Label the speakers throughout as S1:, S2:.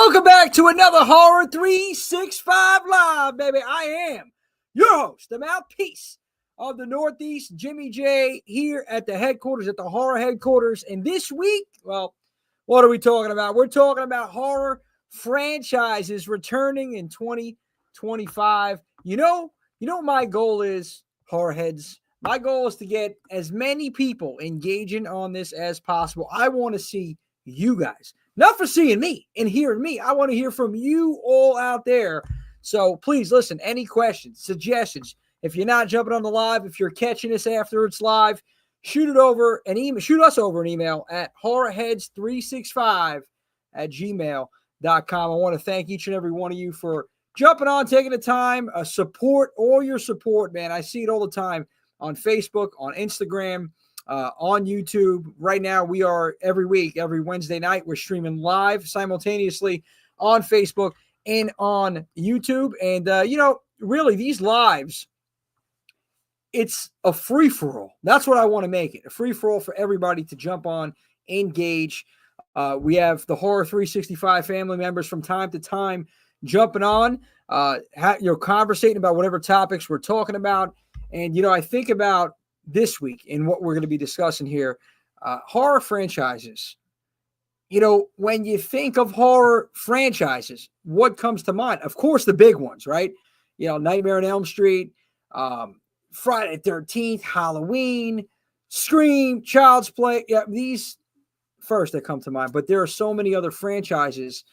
S1: Welcome back to another Horror 365 Live, baby. I am your host, the mouthpiece of the Northeast, Jimmy J, here at the headquarters, at the horror headquarters. And this week, well, what are we talking about? We're talking about horror franchises returning in 2025. You know what my goal is, horror heads? My goal is to get as many people engaging on this as possible. I want to see you guys. Not for seeing me and hearing me. I want to hear from you all out there. So please listen, any questions, suggestions. If you're not jumping on the live, if you're catching this after it's live, shoot us over an email at horrorheads365@gmail.com. I want to thank each and every one of you for jumping on, taking the time, support, all your support, man. I see it all the time on Facebook, on Instagram, on YouTube. Right now, we are every week, every Wednesday night, we're streaming live simultaneously on Facebook and on YouTube. And, really, these lives, it's a free-for-all. That's what I want to make it, a free-for-all for everybody to jump on, engage. We have the Horror 365 family members from time to time jumping on, conversating about whatever topics we're talking about. And, I think about this week and what we're going to be discussing here, horror franchises. When you think of horror franchises, what comes to mind? Of course, the big ones, right? Nightmare on Elm Street, Friday the 13th, Halloween, Scream, Child's Play. Yeah, these first that come to mind. But there are so many other franchises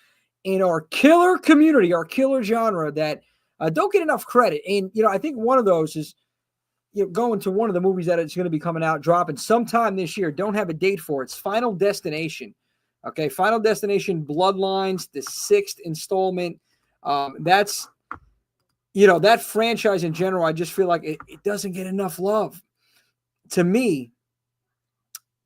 S1: in our killer community, our killer genre that don't get enough credit. And, I think one of those is going to one of the movies that it's going to be coming out, dropping sometime this year. Don't have a date for it. It's Final Destination. Okay, Final Destination Bloodlines, the 6th installment. That's, that franchise in general, I just feel like it doesn't get enough love. To me,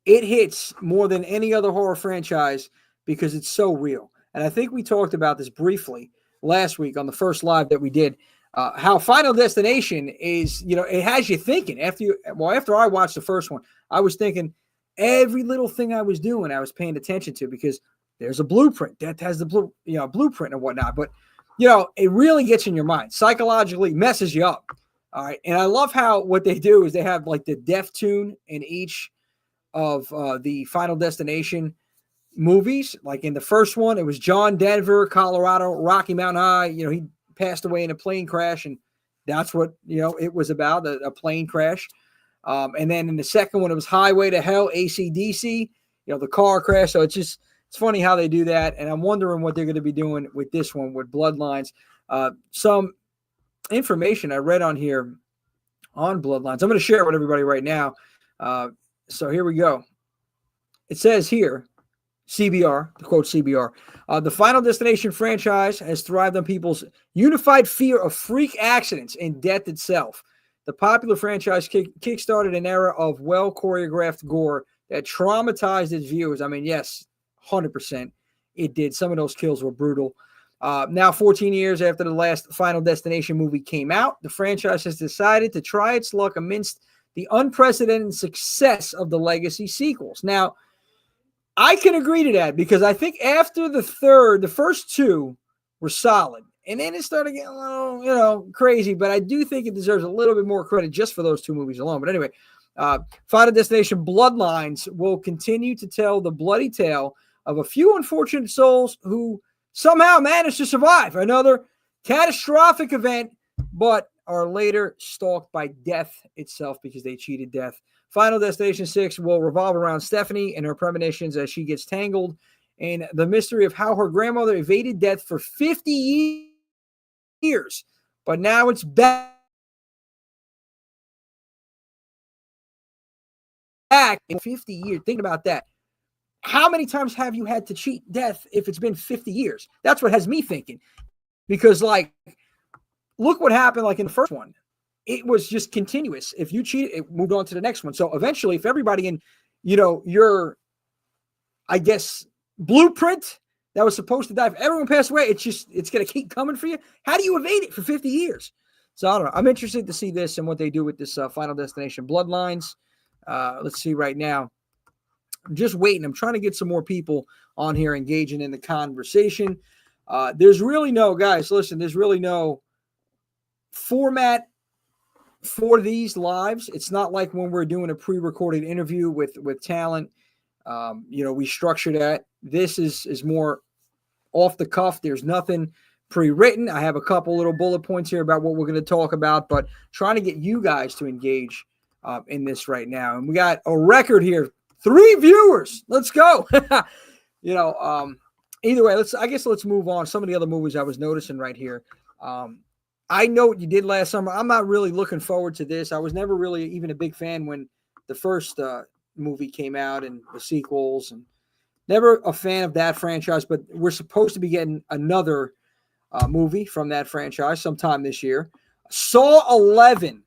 S1: it hits more than any other horror franchise because it's so real. And I think we talked about this briefly last week on the first live that we did. How Final Destination is, it has you thinking. After I watched the first one, I was thinking every little thing I was doing, I was paying attention to because there's a blueprint that has the blueprint and whatnot. But, it really gets in your mind, psychologically messes you up. All right. And I love how what they do is they have like the death tune in each of the Final Destination movies. Like in the first one, it was John Denver, Colorado, Rocky Mountain High. He passed away in a plane crash, and that's what it was about, a plane crash. And then in the second one, it was Highway to Hell, AC/DC, the car crash. So it's funny how they do that, and I'm wondering what they're going to be doing with this one, with Bloodlines. Some information I read on here on Bloodlines, I'm going to share it with everybody right now. So here we go. It says here, CBR, to quote CBR, the Final Destination franchise has thrived on people's unified fear of freak accidents and death itself. The popular franchise kickstarted an era of well-choreographed gore that traumatized its viewers. I mean, yes, 100% it did. Some of those kills were brutal. Now, 14 years after the last Final Destination movie came out, the franchise has decided to try its luck amidst the unprecedented success of the legacy sequels. Now, I can agree to that because I think after the first two were solid. And then it started getting a little, crazy. But I do think it deserves a little bit more credit just for those two movies alone. But anyway, Final Destination Bloodlines will continue to tell the bloody tale of a few unfortunate souls who somehow managed to survive another catastrophic event, but are later stalked by death itself because they cheated death. Final Destination 6 will revolve around Stephanie and her premonitions as she gets tangled in the mystery of how her grandmother evaded death for 50 years. But now it's back in 50 years. Think about that. How many times have you had to cheat death if it's been 50 years? That's what has me thinking. Because, look what happened, in the first one. It was just continuous. If you cheated, it moved on to the next one. So eventually, if everybody in, your, I guess, blueprint that was supposed to die, if everyone passed away, it's going to keep coming for you. How do you evade it for 50 years? So I don't know. I'm interested to see this and what they do with this Final Destination Bloodlines. Let's see right now. I'm just waiting. I'm trying to get some more people on here engaging in the conversation. There's really no, guys, listen, there's really no format for these lives. It's not like when we're doing a pre-recorded interview with talent. We structure that. This is more off the cuff. There's nothing pre-written. I have a couple little bullet points here about what we're going to talk about, but trying to get you guys to engage in this right now. And we got a record here, 3 viewers. Let's go. Either way, let's move on. Some of the other movies I was noticing right here. I know what you did last summer. I'm not really looking forward to this. I was never really even a big fan when the first movie came out and the sequels, and never a fan of that franchise. But we're supposed to be getting another movie from that franchise sometime this year. Saw 11.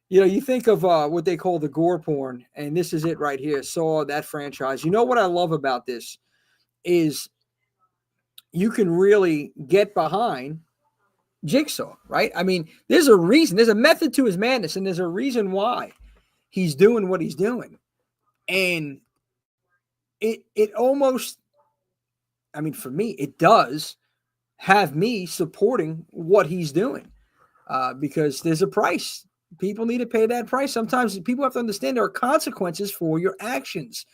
S1: You think of what they call the gore porn, and this is it right here. Saw, that franchise. You know what I love about this is you can really get behind Jigsaw, right? I mean, there's a reason. There's a method to his madness, and there's a reason why he's doing what he's doing. And it almost, I mean, for me, it does have me supporting what he's doing because there's a price. People need to pay that price. Sometimes people have to understand there are consequences for your actions,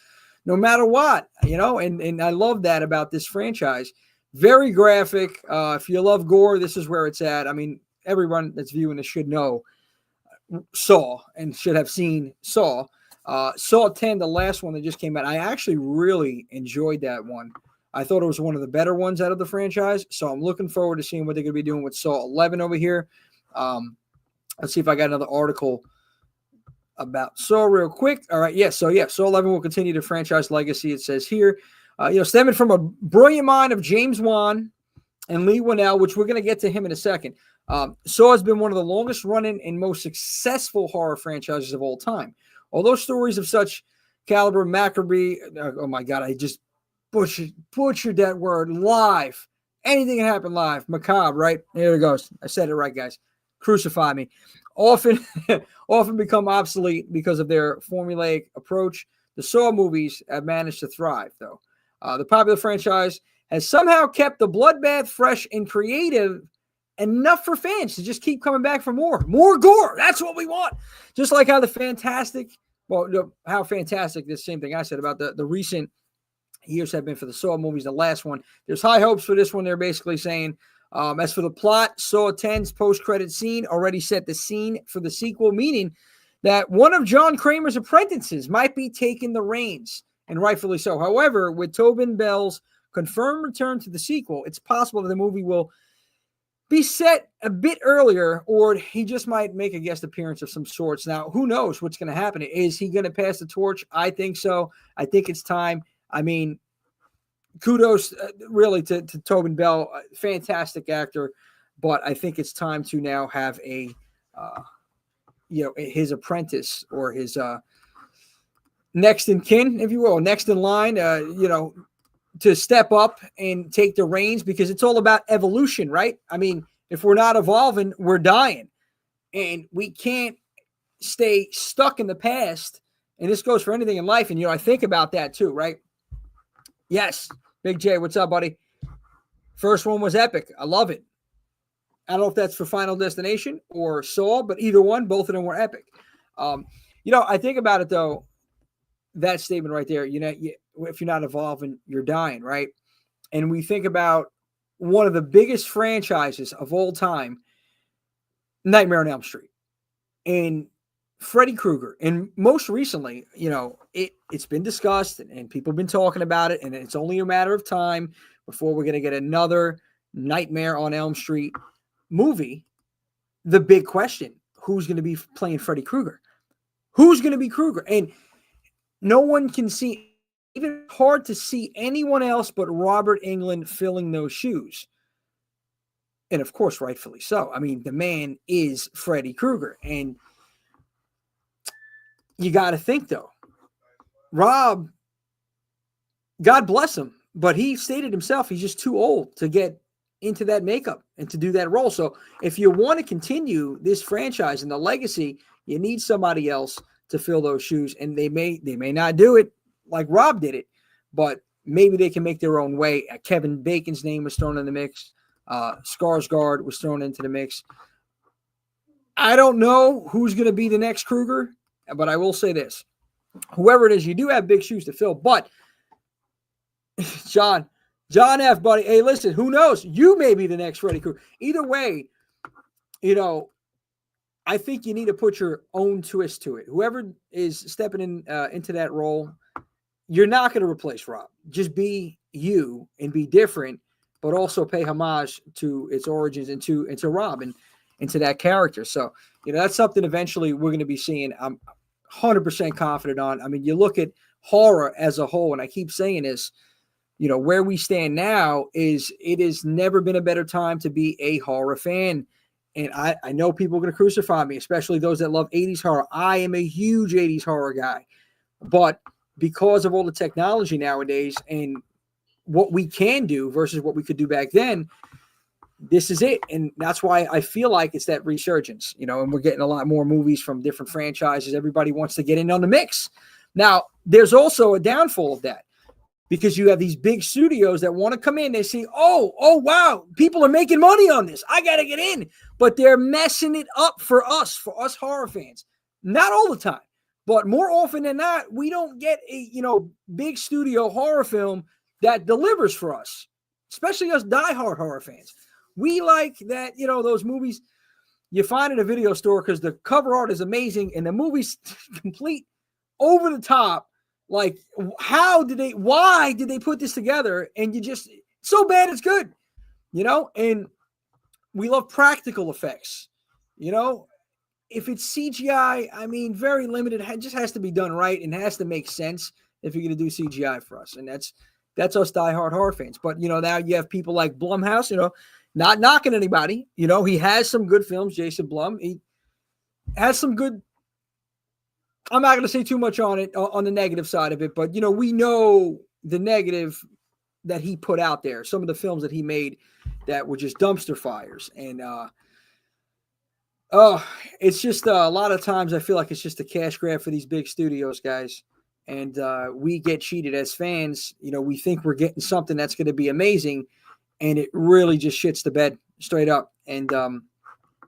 S1: no matter what, and I love that about this franchise. Very graphic. If you love gore, this is where it's at. I mean, everyone that's viewing this should know Saw and should have seen Saw. Saw 10, the last one that just came out. I actually really enjoyed that one. I thought it was one of the better ones out of the franchise. So I'm looking forward to seeing what they're going to be doing with Saw 11 over here. Let's see if I got another article about Saw real quick. All right. Saw 11 will continue the franchise legacy. It says here. Stemming from a brilliant mind of James Wan and Lee Winnell, which we're going to get to him in a second. Saw has been one of the longest running and most successful horror franchises of all time. Although stories of such caliber, Macabre, oh my God, I just butchered that word, live. Anything can happen live. Macabre, right? There it goes. I said it right, guys. Crucify me. Often become obsolete because of their formulaic approach. The Saw movies have managed to thrive, though. The popular franchise has somehow kept the bloodbath fresh and creative enough for fans to just keep coming back for more gore. That's what we want. Just like how how fantastic, this same thing I said about the recent years have been for the Saw movies. The last one, there's high hopes for this one. They're basically saying, as for the plot, Saw 10's post-credit scene already set the scene for the sequel, meaning that one of John Kramer's apprentices might be taking the reins, and rightfully so. However, with Tobin Bell's confirmed return to the sequel, it's possible that the movie will be set a bit earlier, or he just might make a guest appearance of some sorts. Now, who knows what's going to happen? Is he going to pass the torch? I think so. I think it's time. I mean, kudos really to Tobin Bell, fantastic actor, but I think it's time to now have a his apprentice or his next in kin, if you will, next in line, to step up and take the reins, because it's all about evolution, right? I mean, if we're not evolving, we're dying, and we can't stay stuck in the past. And this goes for anything in life. And, I think about that too, right? Yes. Big J, what's up, buddy? First one was epic. I love it. I don't know if that's for Final Destination or Saw, but either one, both of them were epic. I think about it, though, that statement right there, if you're not evolving, you're dying, right? And we think about one of the biggest franchises of all time, Nightmare on Elm Street, and Freddy Krueger. And most recently, it's been discussed and people have been talking about it, and it's only a matter of time before we're going to get another Nightmare on Elm Street movie. The big question, who's going to be playing Freddy Krueger? Who's going to be Krueger? And no one can see, even hard to see anyone else but Robert Englund filling those shoes. And of course, rightfully so. I mean, the man is Freddy Krueger. And you got to think, though, Rob, God bless him, but he stated himself he's just too old to get into that makeup and to do that role. So if you want to continue this franchise and the legacy, you need somebody else to fill those shoes. And they may not do it like Rob did it, but maybe they can make their own way. Kevin Bacon's name was thrown in the mix. Skarsgård was thrown into the mix. I don't know who's going to be the next Krueger, but I will say this. Whoever it is, you do have big shoes to fill. But, John F., buddy, hey, listen, who knows? You may be the next Freddy Krueger. Either way, I think you need to put your own twist to it. Whoever is stepping into that role, you're not going to replace Rob. Just be you and be different, but also pay homage to its origins and to Rob and into that character. So, that's something eventually we're going to be seeing. I'm 100% confident on. I mean, you look at horror as a whole, and I keep saying this, where we stand now is it has never been a better time to be a horror fan. And I know people are going to crucify me, especially those that love 80s horror. I am a huge 80s horror guy. But because of all the technology nowadays and what we can do versus what we could do back then, this is it. And that's why I feel like it's that resurgence, and we're getting a lot more movies from different franchises. Everybody wants to get in on the mix. Now, there's also a downfall of that because you have these big studios that want to come in. They see, oh, wow, people are making money on this. I got to get in. But they're messing it up for us horror fans. Not all the time, but more often than not, we don't get a, big studio horror film that delivers for us, especially us diehard horror fans. We like that, those movies you find in a video store because the cover art is amazing and the movie's complete over the top. Like, why did they put this together? And so bad it's good, and we love practical effects, if it's CGI, I mean, very limited. It just has to be done right and has to make sense if you're going to do CGI for us. And that's us diehard horror fans. But, now you have people like Blumhouse, not knocking anybody. He has some good films, Jason Blum. He has some good. I'm not going to say too much on it, on the negative side of it, but, we know the negative that he put out there. Some of the films that he made that were just dumpster fires. And, it's just a lot of times I feel like it's just a cash grab for these big studios, guys. And we get cheated as fans. We think we're getting something that's going to be amazing. And it really just shits the bed straight up. And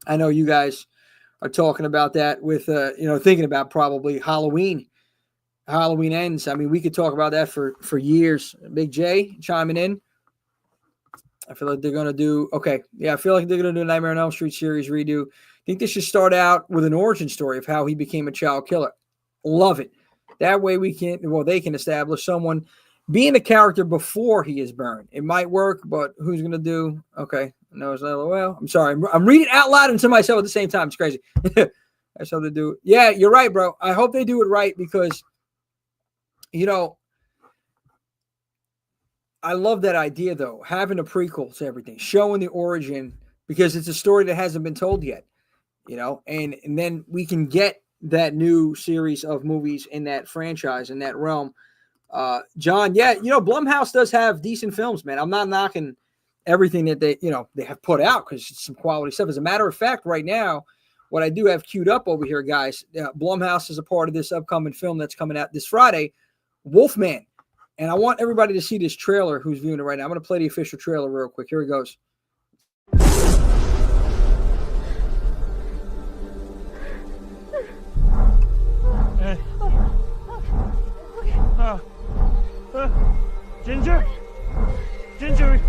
S1: I know you guys are talking about that with, thinking about probably Halloween Ends. I mean, we could talk about that for years. Big J chiming in. I feel like they're going to do, okay. Yeah, I feel like they're going to do a Nightmare on Elm Street series redo. I think they should start out with an origin story of how he became a child killer. Love it. That way they can establish someone being a character before he is burned. It might work, but who's going to do? Okay. No, it's LOL. I'm sorry. I'm reading out loud and to myself at the same time. It's crazy. That's how they do it. Yeah, you're right, bro. I hope they do it right because, I love that idea, though, having a prequel to everything, showing the origin because it's a story that hasn't been told yet, and then we can get that new series of movies in that franchise, in that realm. John, yeah, Blumhouse does have decent films, man. I'm not knocking everything that they have put out because it's some quality stuff. As a matter of fact, right now, what I do have queued up over here, guys, Blumhouse is a part of this upcoming film that's coming out this Friday, Wolfman. And I want everybody to see this trailer who's viewing it right now. I'm going to play the official trailer real quick. Here he goes.
S2: Hey. Ginger? Ginger,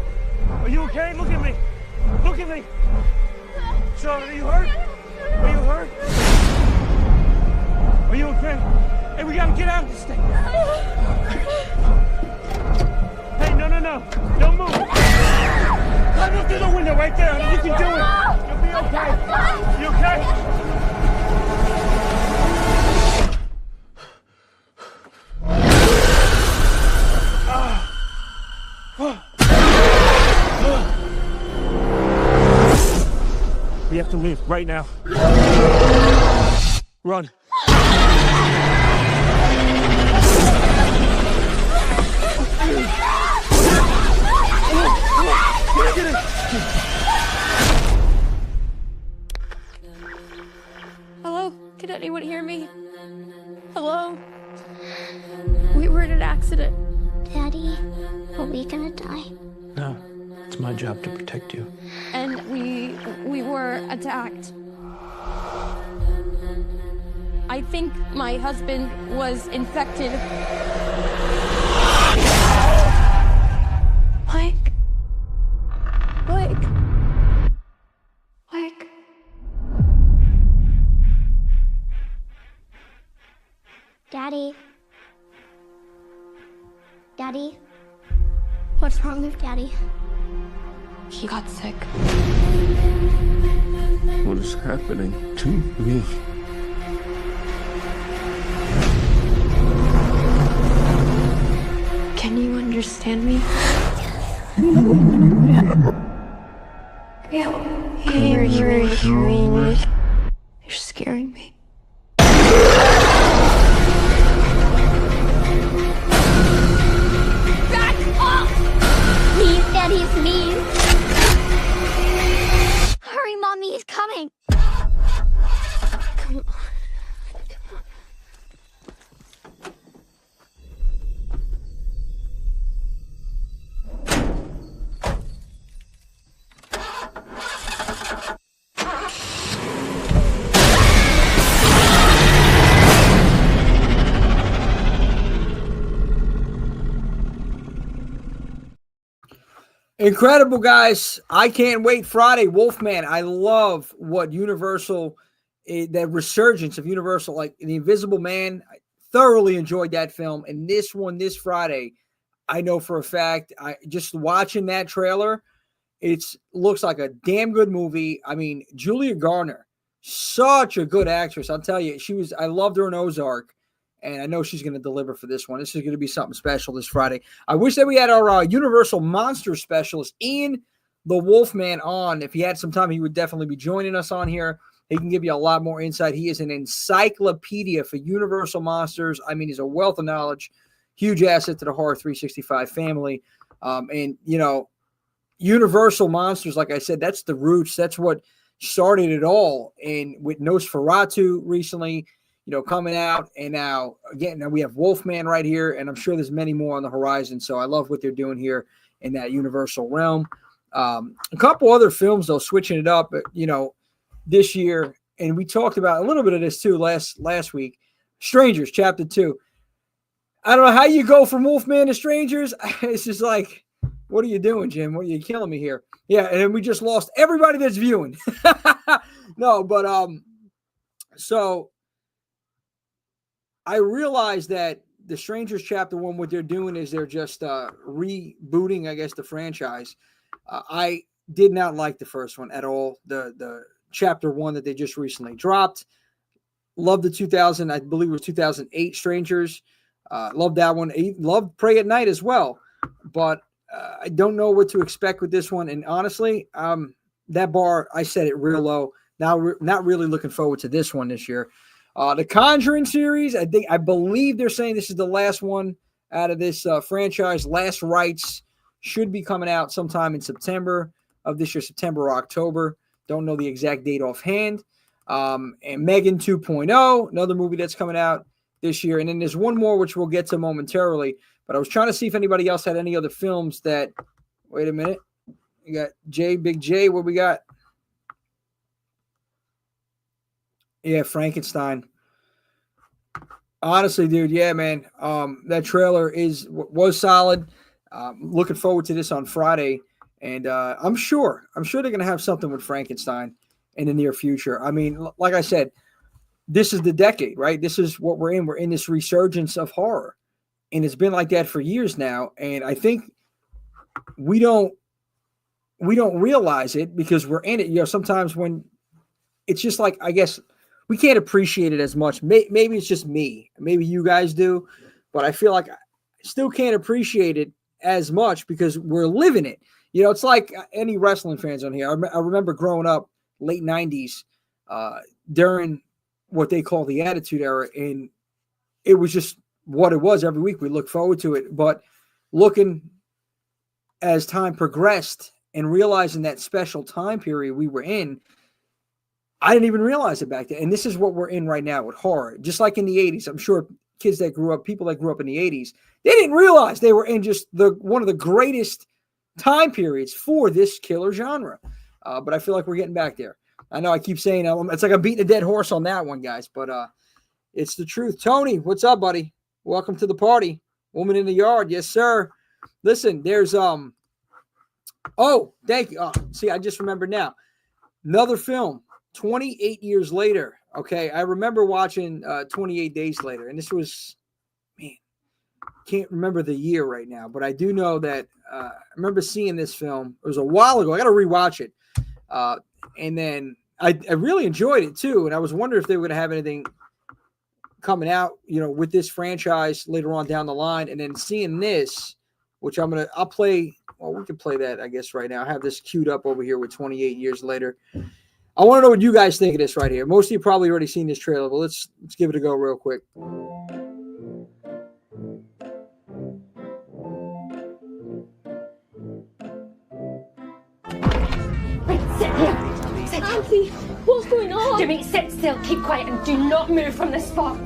S2: are you okay? Look at me. Look at me. Charlotte, are you hurt? Are you hurt? Are you okay? Hey, we gotta get out of this thing. Hey, no. Don't move. Climb up through the window right there. You can do it. You'll be okay. You okay? We have to leave right now. Run.
S3: Hello? Can anyone hear me? Hello? We were in an accident.
S4: Daddy?
S3: gonna die.
S4: No, it's my job to protect you.
S3: And we were attacked. I think my husband was infected. Mike. Mike. Mike. Daddy. Daddy. What's wrong with Daddy? He got sick.
S5: What is happening to me?
S3: Can you understand me? Yeah. You're scaring me. Back off! Please, Daddy's mean. Hurry, Mommy is coming. Come on.
S1: Incredible, guys. I can't wait. Friday, Wolfman. I love what Universal, that resurgence of Universal, like The Invisible Man. I thoroughly enjoyed that film. And this one, this Friday, I know for a fact, I just watching that trailer, it looks like a damn good movie. I mean, Julia Garner, such a good actress. I'll tell you, I loved her in Ozark. And I know she's going to deliver for this one. This is going to be something special this Friday. I wish that we had our Universal Monster specialist, Ian the Wolfman, on. If he had some time, he would definitely be joining us on here. He can give you a lot more insight. He is an encyclopedia for Universal Monsters. I mean, he's a wealth of knowledge, huge asset to the Horror 365 family. And, you know, Universal Monsters, like I said, that's the roots. That's what started it all. And with Nosferatu recently, you know, coming out, and now we have Wolfman right here, and I'm sure there's many more on the horizon. So I love what they're doing here in that Universal realm. A couple other films, though, switching it up, you know, this year, and we talked about a little bit of this too last week. Strangers, Chapter 2. I don't know how you go from Wolfman to Strangers. It's just like, what are you doing, Jim? What are you killing me here? Yeah, and then we just lost everybody that's viewing. No, but so I realized that the Strangers Chapter 1, what they're doing is they're just rebooting, I guess, the franchise. I did not like the first one at all. The Chapter 1 that they just recently dropped. Loved the I believe it was 2008 Strangers. Loved that one. Loved Prey at Night as well. But I don't know what to expect with this one. And honestly, that bar, I set it real low. Now, not really looking forward to this one this year. The Conjuring series, I believe they're saying this is the last one out of this franchise. Last Rites should be coming out sometime in September of this year, September or October. Don't know the exact date offhand. And Megan 2.0, another movie that's coming out this year. And then there's one more, which we'll get to momentarily. But I was trying to see if anybody else had any other films that, wait a minute. We got Big J, what we got? Yeah, Frankenstein. Honestly, dude, yeah, man. That trailer was solid. Looking forward to this on Friday, and I'm sure they're gonna have something with Frankenstein in the near future. I mean, like I said, this is the decade, right? This is what we're in. We're in this resurgence of horror, and it's been like that for years now. And I think we don't realize it because we're in it. You know, sometimes when it's just like, I guess, we can't appreciate it as much. Maybe it's just me. Maybe you guys do. But I feel like I still can't appreciate it as much because we're living it. You know, it's like any wrestling fans on here. I remember growing up late 90s during what they call the Attitude Era. And it was just what it was every week. We look forward to it. But looking as time progressed and realizing that special time period we were in, I didn't even realize it back then. And this is what we're in right now with horror. Just like in the 80s, I'm sure kids that grew up, people that grew up in the 80s, they didn't realize they were in just one of the greatest time periods for this killer genre. But I feel like we're getting back there. I know I keep saying it's like I'm beating a dead horse on that one, guys, but it's the truth. Tony, what's up, buddy? Welcome to the party. Woman in the yard. Yes, sir. Listen, there's thank you. See, I just remembered now. Another film, 28 years later. Okay, I remember watching 28 Days Later, and this was, man, can't remember the year right now, but I do know that I remember seeing this film. It was a while ago. I got to rewatch it. And then I really enjoyed it too. And I was wondering if they were going to have anything coming out, with this franchise later on down the line. And then seeing this, which I'll play. Well, we can play that, I guess, right now. I have this queued up over here with 28 Years Later. I want to know what you guys think of this right here. Most of you probably already seen this trailer, but let's give it a go real quick.
S6: Sit here. Sit.
S3: Auntie, what's going on?
S6: Jimmy, sit still, keep quiet, and do not move from the spot.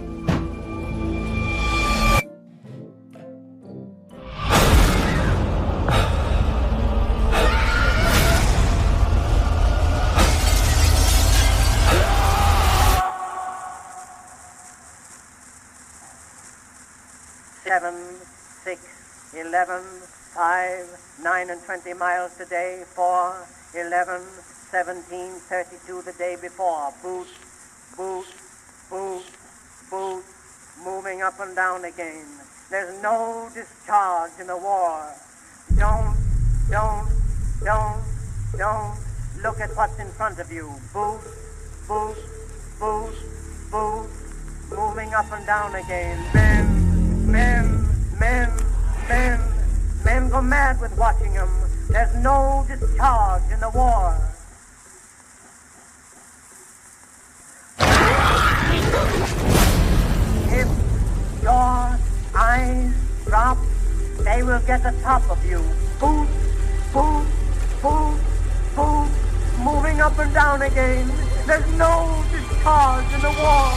S7: Seven, 6, 11, 5, 9 and 20 miles today, 4, 11, 17, 32 the day before. Boot, boot, boot, boot, moving up and down again. There's no discharge in the war. Don't look at what's in front of you. Boot, boot, boot, boot, moving up and down again. Men go mad with watching them. There's no discharge in the war. If your eyes drop, they will get the top of you. Boot, boot, boot, boot, moving up and down again. There's no discharge in the war.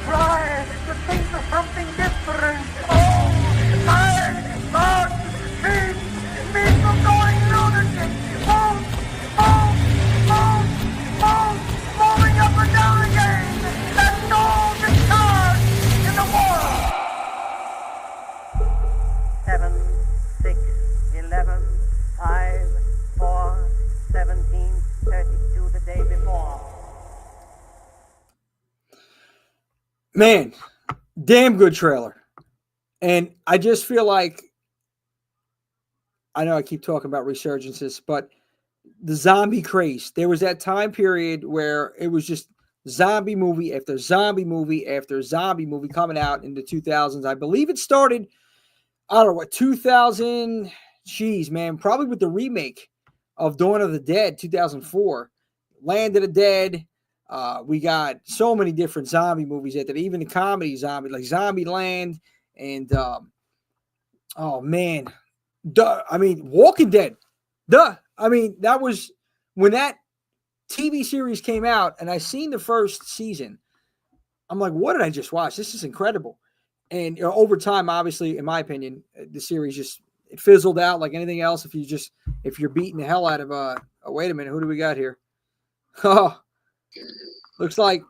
S7: Right, to think of something different. Oh, my God, me from going lunatic. Boom, moving up and down again. There's no discharge in the war. 7, 6, 11, 5, 4, 17, 32 the day before.
S1: Man, damn good trailer. And I just feel like, I know I keep talking about resurgences, but the zombie craze, there was that time period where it was just zombie movie after zombie movie after zombie movie coming out in the 2000s. I believe it started, 2000, probably with the remake of Dawn of the Dead, 2004, Land of the Dead. We got so many different zombie movies at that, even the comedy zombie, like Zombieland, and Walking Dead. That was when that TV series came out, and I seen the first season. I'm like, what did I just watch? This is incredible. And over time, obviously, in my opinion, the series it fizzled out like anything else. If you're beating the hell out of wait a minute, who do we got here? Oh. Looks like,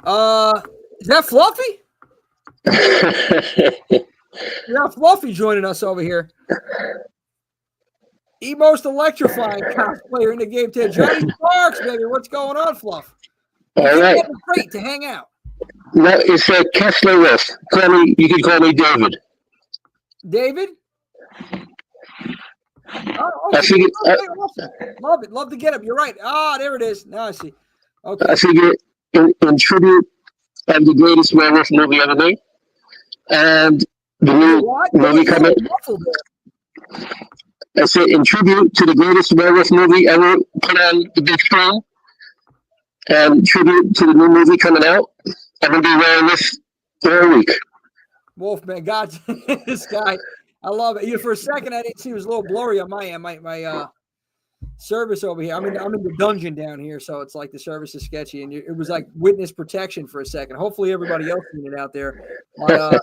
S1: is that Fluffy? We got Fluffy joining us over here. The most electrifying cosplayer in the game today. Johnny Sparks, baby. What's going on, Fluff?
S8: All right.
S1: Great to hang out.
S8: No, it's Kessler West. You can call me David.
S1: David? Oh,
S8: I figured,
S1: awesome. Love it. Love to get up. You're right. There it is. Now I see. Okay.
S8: I figure in tribute of the greatest werewolf movie ever made, and the new movie coming. I said in tribute to the greatest werewolf movie ever put on the big screen, and tribute to the new movie coming out. I'm gonna be wearing this all week.
S1: Wolfman, God, this guy. I love it. For a second, I didn't see it was a little blurry on my end. service over here. I'm in the dungeon down here, so it's like the service is sketchy, and it was like witness protection for a second. Hopefully, everybody else seen it out there. But,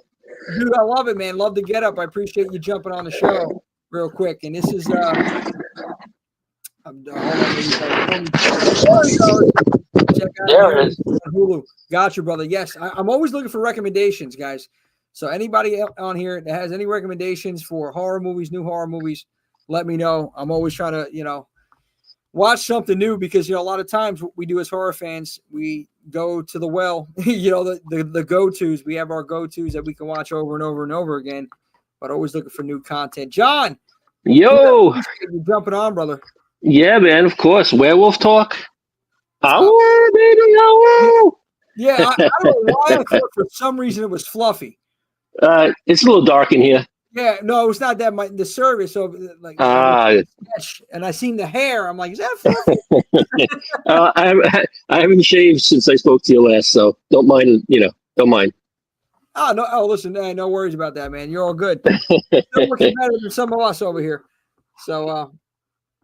S1: dude, I love it, man. Love the get up. I appreciate you jumping on the show real quick. And this is check out Hulu. Got you, brother. Yes, I'm always looking for recommendations, guys. So anybody on here that has any recommendations for horror movies, new horror movies, let me know. I'm always trying to, watch something new because, a lot of times what we do as horror fans, we go to the well, the go-tos. We have our go-tos that we can watch over and over and over again, but always looking for new content. John.
S8: Yo.
S1: You're jumping on, brother.
S8: Yeah, man, of course. Werewolf talk. Ow, baby, ow.
S1: Yeah, I don't know why I thought for some reason it was fluffy.
S8: It's a little dark in here.
S1: Yeah, no, it's not that. The service of like, and I seen the hair. I'm like, is that fluffy?
S8: I haven't shaved since I spoke to you last, so don't mind. Don't mind.
S1: Oh no! Oh, listen, no worries about that, man. You're all good. You're working better than some of us over here. So,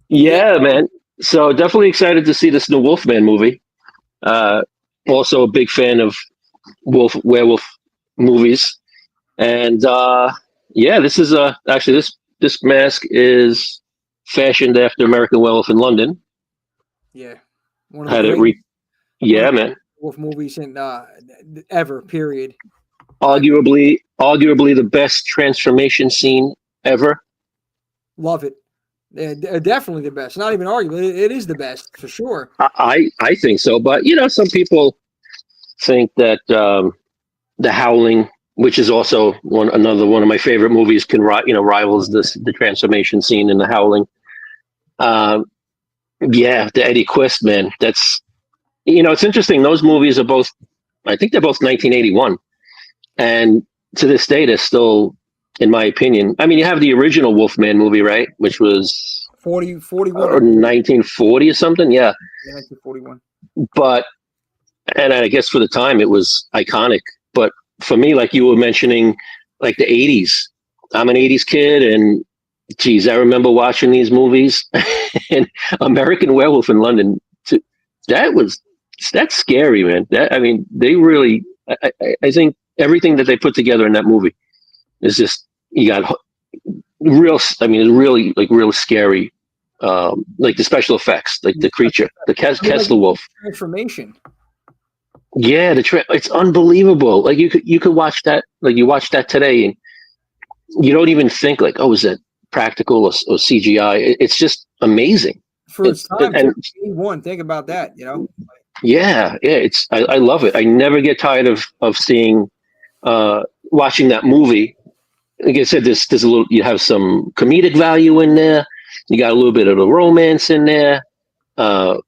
S8: yeah, man. So definitely excited to see this new Wolfman movie. Also a big fan of werewolf movies, and this is actually this mask is fashioned after American Werewolf in London.
S1: Yeah,
S8: man.
S1: Wolf movies in ever. Period.
S8: Arguably the best transformation scene ever.
S1: Love it. Definitely the best. Not even arguably, it is the best for sure.
S8: I think so, but some people think that The Howling, which is also another one of my favorite movies, can rivals the transformation scene in The Howling. The Eddie Quist, man. That's it's interesting. Those movies are both. I think they're both 1981, and to this day, they're still. In my opinion, I mean, you have the original Wolfman movie, right? Which was 41 or 1940 or something. Yeah,
S1: 1941.
S8: But, and I guess for the time it was iconic. But for me, like you were mentioning, like the 80s, I'm an 80s kid, and geez, I remember watching these movies. And American Werewolf in London, that's scary, man. They really, I think everything that they put together in that movie. It's just you got real. I mean, it's really real scary. Like the special effects, like the creature, the Kessler Wolf
S1: transformation.
S8: Yeah, it's unbelievable. Like you could watch that. Like you watch that today, and you don't even think like, oh, is that practical or CGI? It's just amazing.
S1: For its time, and 81. Think about that.
S8: Yeah. I love it. I never get tired of seeing, watching that movie. Like I said, there's a little. You have some comedic value in there. You got a little bit of the romance in there, and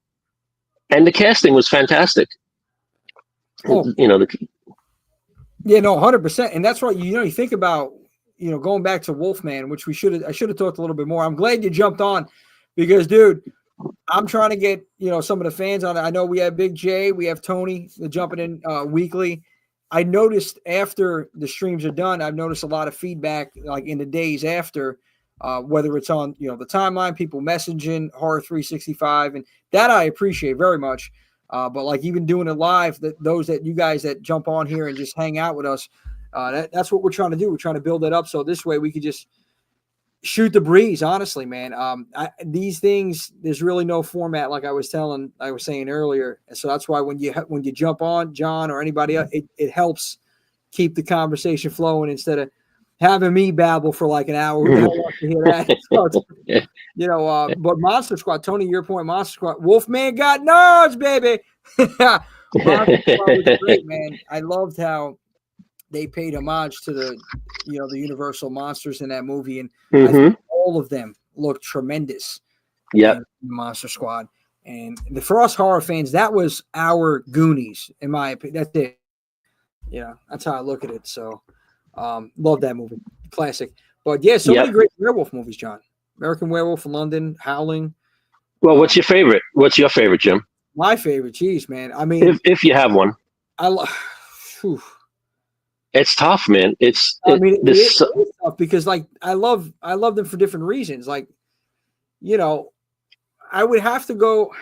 S8: the casting was fantastic.
S1: Oh. Yeah, no, 100%, and that's right. You think about going back to Wolfman, which I should have talked a little bit more. I'm glad you jumped on because, dude, I'm trying to get some of the fans on it. I know we have Big J, we have Tony jumping in weekly. I noticed after the streams are done, I've noticed a lot of feedback, like in the days after, whether it's on the timeline, people messaging Horror 365, and that I appreciate very much. But like even doing it live, those that you guys that jump on here and just hang out with us, that's what we're trying to do. We're trying to build it up so this way we could just shoot the breeze. Honestly, man, these things, there's really no format, like I was saying earlier. And so that's why when you jump on, John or anybody else, it helps keep the conversation flowing instead of having me babble for like an hour. We don't want to hear that. So but Monster Squad, Tony, your point, Monster Squad, Wolfman got nerves, baby. Monster Squad was great, man. I loved how they paid homage to the Universal monsters in that movie, and I think all of them looked tremendous.
S8: Yeah,
S1: Monster Squad, and for us horror fans, that was our Goonies, in my opinion. That's it. That's how I look at it. So, love that movie, classic. But yeah, many great werewolf movies, John. American Werewolf in London, Howling.
S8: Well, what's your favorite? What's your favorite, Jim?
S1: My favorite, geez, man. I mean,
S8: if you have one, it's tough, man. It's tough
S1: because like I love them for different reasons. Like, I would have to go.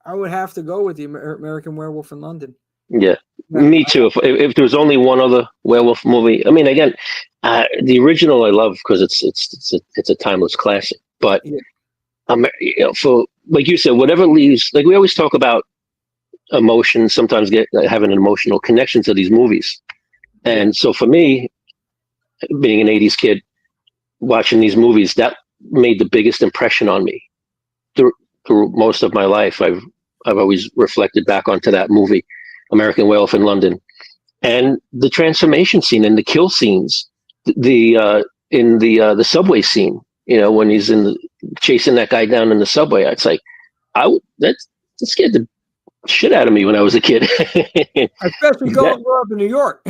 S1: I would have to go with the American Werewolf in London.
S8: Yeah, me too. If there was only one other werewolf movie, I mean, again, the original I love because it's a timeless classic. But for like you said, whatever leaves, like we always talk about emotion, sometimes having an emotional connection to these movies, and so for me, being an '80s kid, watching these movies, that made the biggest impression on me through most of my life. I've always reflected back onto that movie, American Werewolf in London, and the transformation scene and the kill scenes, in the subway scene. You know, when he's chasing that guy down in the subway, it's like that scared the shit out of me when I was a kid.
S1: Especially growing up in New York.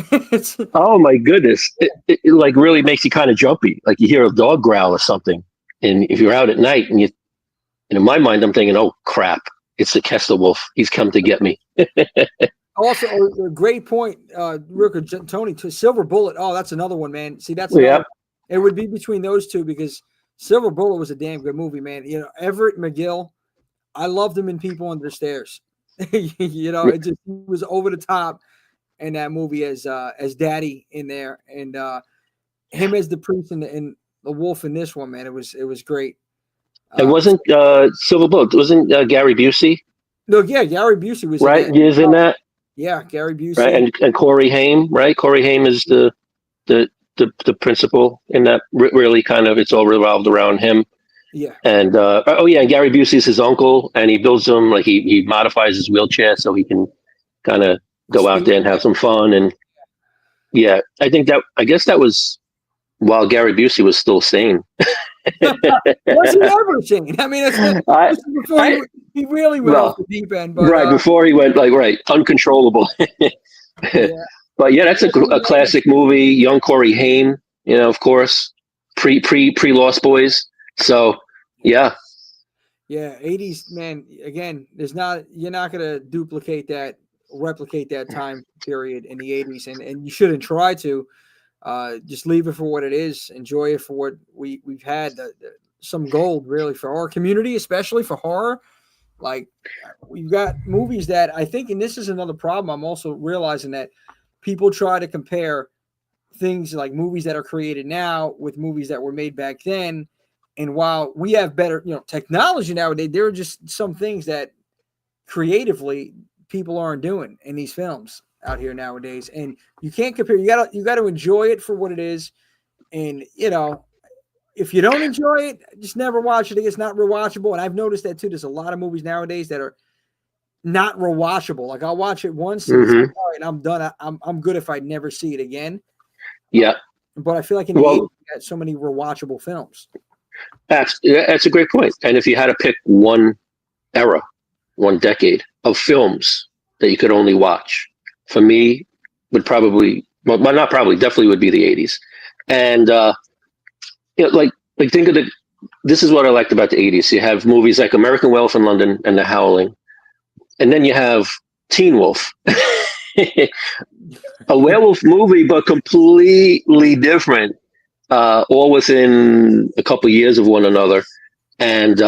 S8: Oh my goodness, it like really makes you kind of jumpy. Like you hear a dog growl or something, and if you're out at night and in my mind, I'm thinking, oh crap, it's the Kessler Wolf. He's come to get me.
S1: Also, a great point, Rick or Tony, to Silver Bullet. Oh, that's another one, man. See, it would be between those two because Silver Bullet was a damn good movie, man. You know, Everett McGill, I loved him in People Under the Stairs. You know, it just was over the top in that movie as Daddy in there, and him as the priest and the wolf in this one, man. It was great.
S8: It wasn't Silver Bullet. Wasn't Gary Busey?
S1: No, yeah, Gary Busey was
S8: right. He is in that.
S1: Yeah, Gary Busey.
S8: Right, and Corey Haim, right? Corey Haim is the principal in that. Really, kind of, it's all revolved around him.
S1: Yeah. And
S8: and Gary Busey is his uncle, and he builds him like he modifies his wheelchair so he can kind of go out there and have some fun. And yeah, I guess that was while Gary Busey was still sane.
S1: Was he ever sane? I mean, before he really went off the deep end. But,
S8: right, before he went uncontrollable. Yeah. But yeah, that's a classic movie. Young Corey Haim, you know, of course, pre Lost Boys. So yeah.
S1: Yeah, 80s, man. Again, you're not gonna replicate that time period in the 80s, and you shouldn't try to. Just leave it for what it is. Enjoy it for what we've had. Some gold, really, for our community, especially for horror. Like, we've got movies that I think, and this is another problem. I'm also realizing that people try to compare things like movies that are created now with movies that were made back then. And while we have better, technology nowadays, there are just some things that creatively people aren't doing in these films out here nowadays, and you can't compare. You gotta enjoy it for what it is, and if you don't enjoy it, just never watch it. It's not rewatchable, and I've noticed that too. There's a lot of movies nowadays that are not rewatchable. Like I'll watch it once, and, all right, I'm done. I'm good if I never see it again.
S8: Yeah,
S1: but I feel like in the 80s, we had so many rewatchable films.
S8: That's a great point. And if you had to pick one era, one decade of films that you could only watch, for me, would probably, definitely would be the 80s. And, think of this is what I liked about the 80s. You have movies like American Werewolf in London and The Howling. And then you have Teen Wolf. A werewolf movie, but completely different, all within a couple of years of one another. And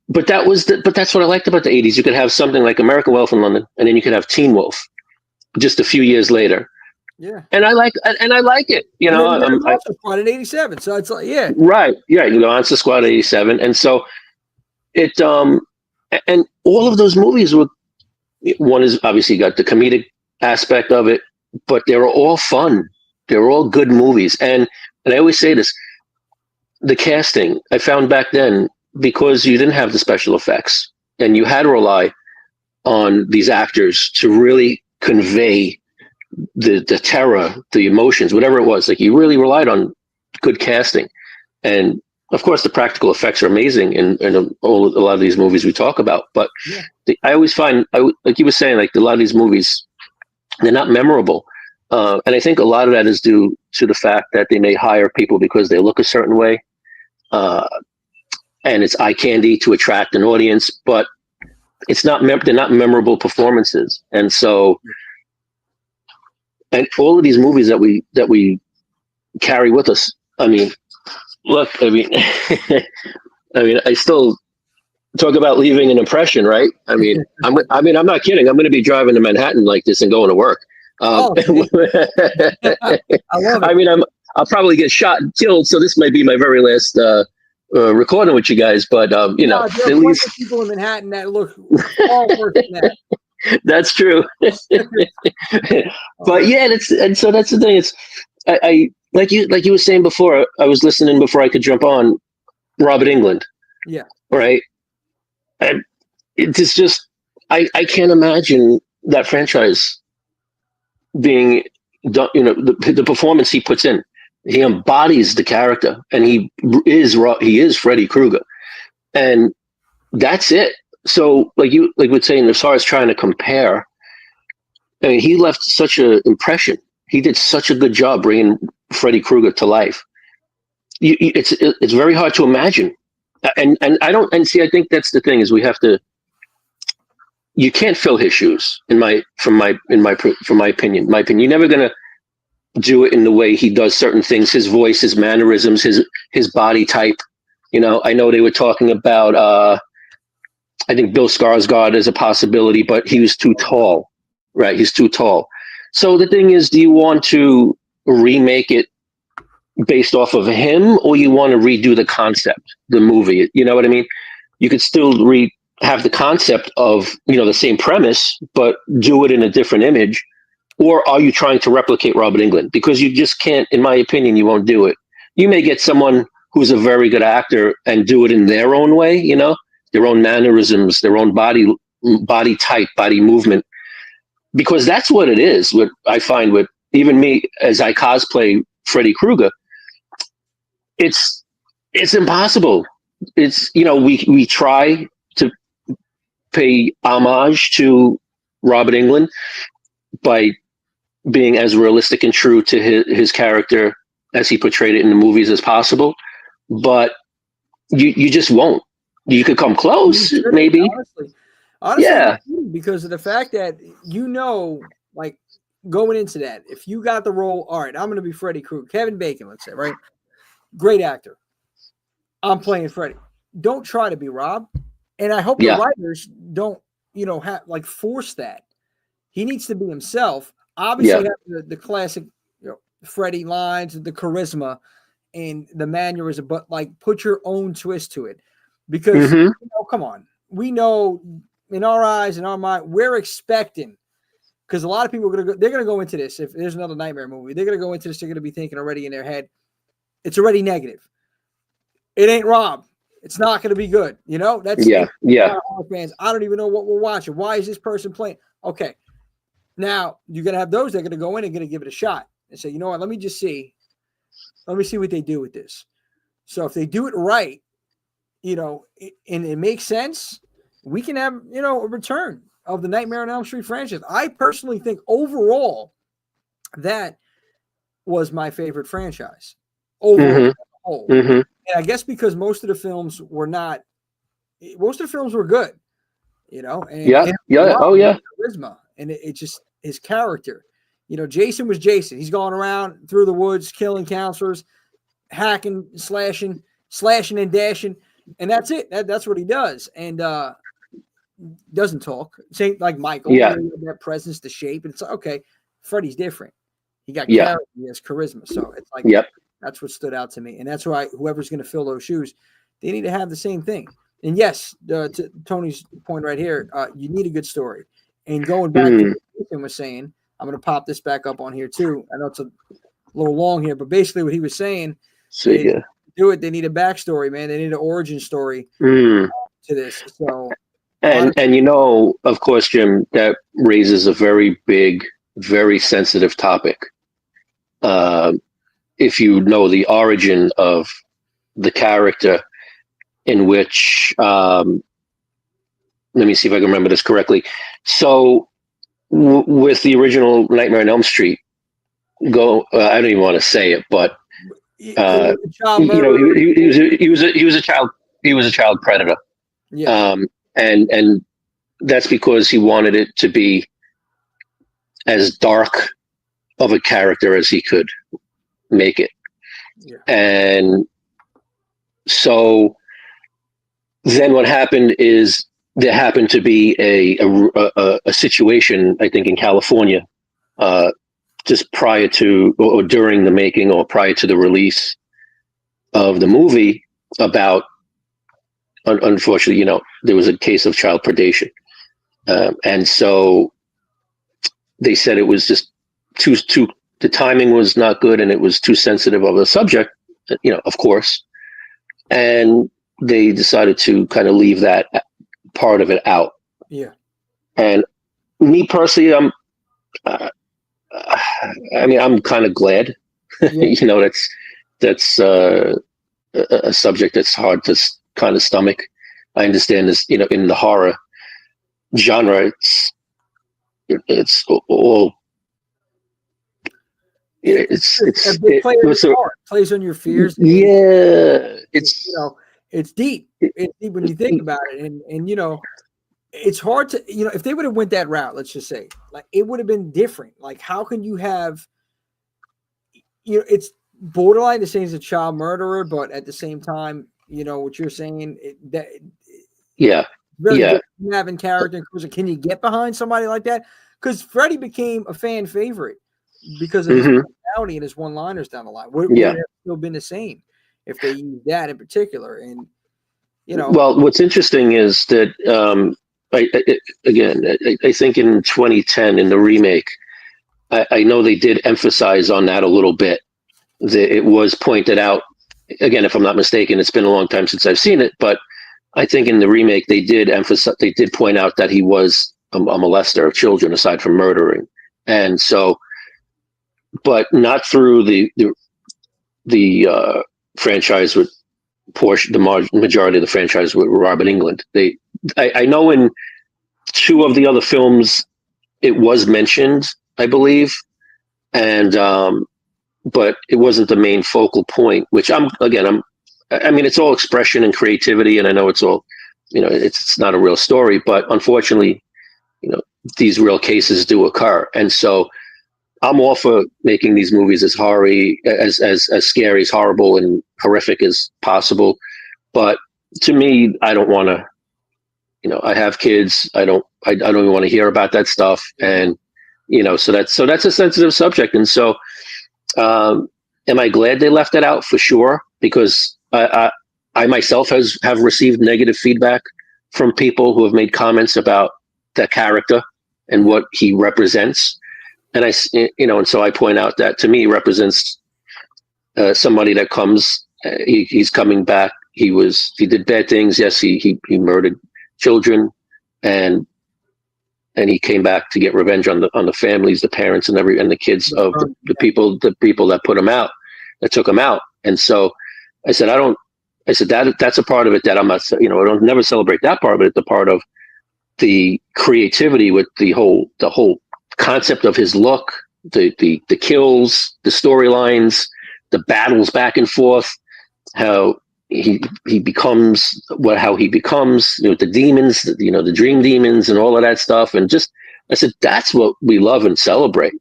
S8: but that's what I liked about the 80s. You could have something like American Werewolf in London, and then you could have Teen Wolf just a few years later.
S1: Yeah.
S8: And I like it.
S1: Monster Squad in 87. So it's like, yeah.
S8: Right. Yeah. Monster Squad 87. And so it, and all of those movies one is obviously got the comedic aspect of it, but they were all fun. They were all good movies. And I always say this, the casting I found back then, because you didn't have the special effects and you had to rely on these actors to really convey the terror, the emotions, whatever it was. Like you really relied on good casting. And of course the practical effects are amazing in a lot of these movies we talk about. But I always find, like you were saying, like a lot of these movies, they're not memorable. And I think a lot of that is due to the fact that they may hire people because they look a certain way. And it's eye candy to attract an audience, but it's not. They're not memorable performances, and so, and all of these movies that we carry with us. I mean, look. I mean, I still talk about leaving an impression, right? I mean, I'm not kidding. I'm going to be driving to Manhattan like this and going to work.
S1: I love it.
S8: I mean, I'll probably get shot and killed. So this might be my very last recording with you guys. But you know,
S1: there are
S8: at least
S1: people in Manhattan that look far worse than that.
S8: that's true. But yeah, and so that's the thing. It's I like you were saying before. I was listening before I could jump on Robert Englund.
S1: Yeah.
S8: Right. And it's just I can't imagine that franchise being done. You know, the performance he puts in. He embodies the character, and he is Freddy Krueger, and that's it. So, like we're saying, as far as trying to compare, I mean, he left such an impression. He did such a good job bringing Freddy Krueger to life. It's very hard to imagine, and I don't. And see, I think that's the thing is we have to. You can't fill his shoes, from my opinion. You're never gonna do it in the way he does certain things, his voice, his mannerisms, his body type. You know, I know they were talking about I think Bill Skarsgård is a possibility, but he was too tall, right? He's too tall. So the thing is, do you want to remake it based off of him, or you want to redo the concept, the movie? You know what I mean? You could still have the concept of, you know, the same premise, but do it in a different image. Or are you trying to replicate Robert Englund? Because you just can't, in my opinion, you won't do it. You may get someone who's a very good actor and do it in their own way, you know, their own mannerisms, their own body type, body movement. Because that's what it is. What I find with even me as I cosplay Freddy Krueger, it's impossible. It's, you know, we try to pay homage to Robert Englund by being as realistic and true to his character as he portrayed it in the movies as possible, but you just won't. You could come close, maybe.
S1: Honestly,
S8: yeah,
S1: because of the fact that, you know, like going into that, if you got the role, all right, I'm going to be Freddy Krueger, Kevin Bacon, let's say, right? Great actor. I'm playing Freddy. Don't try to be Rob. And I hope the writers don't, you know, force that. He needs to be himself. Obviously, have the classic, you know, Freddy lines, the charisma, and the mannerism, but like put your own twist to it. Because you know, come on, we know in our eyes, in our mind, we're expecting. Because a lot of people they're gonna go into this. If there's another Nightmare movie, they're gonna go into this. They're gonna be thinking already in their head, it's already negative. It ain't Rob. It's not gonna be good. You know, that's fans. I don't even know what we're watching. Why is this person playing? Okay. Now, you're going to have those that are going to go in and going to give it a shot and say, you know what, let me see what they do with this. So if they do it right, you know, and it makes sense, we can have, you know, a return of the Nightmare on Elm Street franchise. I personally think overall that was my favorite franchise. Overall, and I guess because most of the films were good, you know. And charisma. And it just his character, you know, Jason was Jason. He's going around through the woods, killing counselors, hacking, slashing and dashing, and that's it. That's what he does. And doesn't talk. Same like Michael.
S8: Yeah,
S1: that presence, the shape. And it's like, okay, Freddy's different. He got character, he has charisma. So it's like that's what stood out to me, and that's why whoever's going to fill those shoes, they need to have the same thing. And yes, to Tony's point right here, you need a good story. And going back to what Ethan was saying, I'm going to pop this back up on here too. I know it's a little long here, but basically what he was saying, they need a backstory, man. They need an origin story to this. So,
S8: and you know, of course, Jim, that raises a very big, very sensitive topic. If you know the origin of the character, in which let me see if I can remember this correctly. So with the original Nightmare on Elm Street, I don't even want to say it, but you know, he was a child predator.
S1: Yeah.
S8: And that's because he wanted it to be as dark of a character as he could make it. Yeah. And so then what happened is there happened to be a situation, I think, in California, just prior to or during the making or prior to the release of the movie about, unfortunately, there was a case of child predation. And so they said it was just the timing was not good and it was too sensitive of a subject, of course. And they decided to kind of leave that part of it out.
S1: Yeah.
S8: And me personally, I'm kind of glad,
S1: Yeah.
S8: that's a subject that's hard to kind of stomach. I understand this, in the horror genre, it's all,
S1: it plays on your fears.
S8: Yeah.
S1: It's deep. It's deep when you think about it. And it's hard to, if they would have went that route, let's just say, like, it would have been different. Like, how can you have, it's borderline the same as a child murderer, but at the same time, what you're saying, very good having character. Can you get behind somebody like that? Because Freddy became a fan favorite because of his personality and his one-liners down the line. Would it have still been the same if they used that in particular? And
S8: well, what's interesting is that I think in 2010 in the remake, I know they did emphasize on that a little bit. It was pointed out, again, if I'm not mistaken, it's been a long time since I've seen it, but I think in the remake they did point out that he was a molester of children aside from murdering. And so, but not through the franchise with Porsche, the majority of the franchise with Robert Englund. I know in two of the other films it was mentioned, I believe, and but it wasn't the main focal point. Which it's all expression and creativity, and I know it's all, it's not a real story, but unfortunately, these real cases do occur, and so I'm all for making these movies as as scary, as horrible, and horrific as possible. But to me, I don't want to. I have kids. I don't even want to hear about that stuff, and so that's a sensitive subject. And so, am I glad they left it out? For sure, because I myself have received negative feedback from people who have made comments about that character and what he represents. And and so I point out that to me he represents somebody that comes. He's coming back. He did bad things. Yes, he murdered children, and he came back to get revenge on the families, the parents, and the kids of the people that put him out, that took him out. And so I said, that's a part of it that I'm not. I don't never celebrate that part of it. The part of the creativity with the whole concept of his look, the kills, the storylines, the battles back and forth, how he becomes how he becomes, the demons, the dream demons and all of that stuff. And just, I said, that's what we love and celebrate.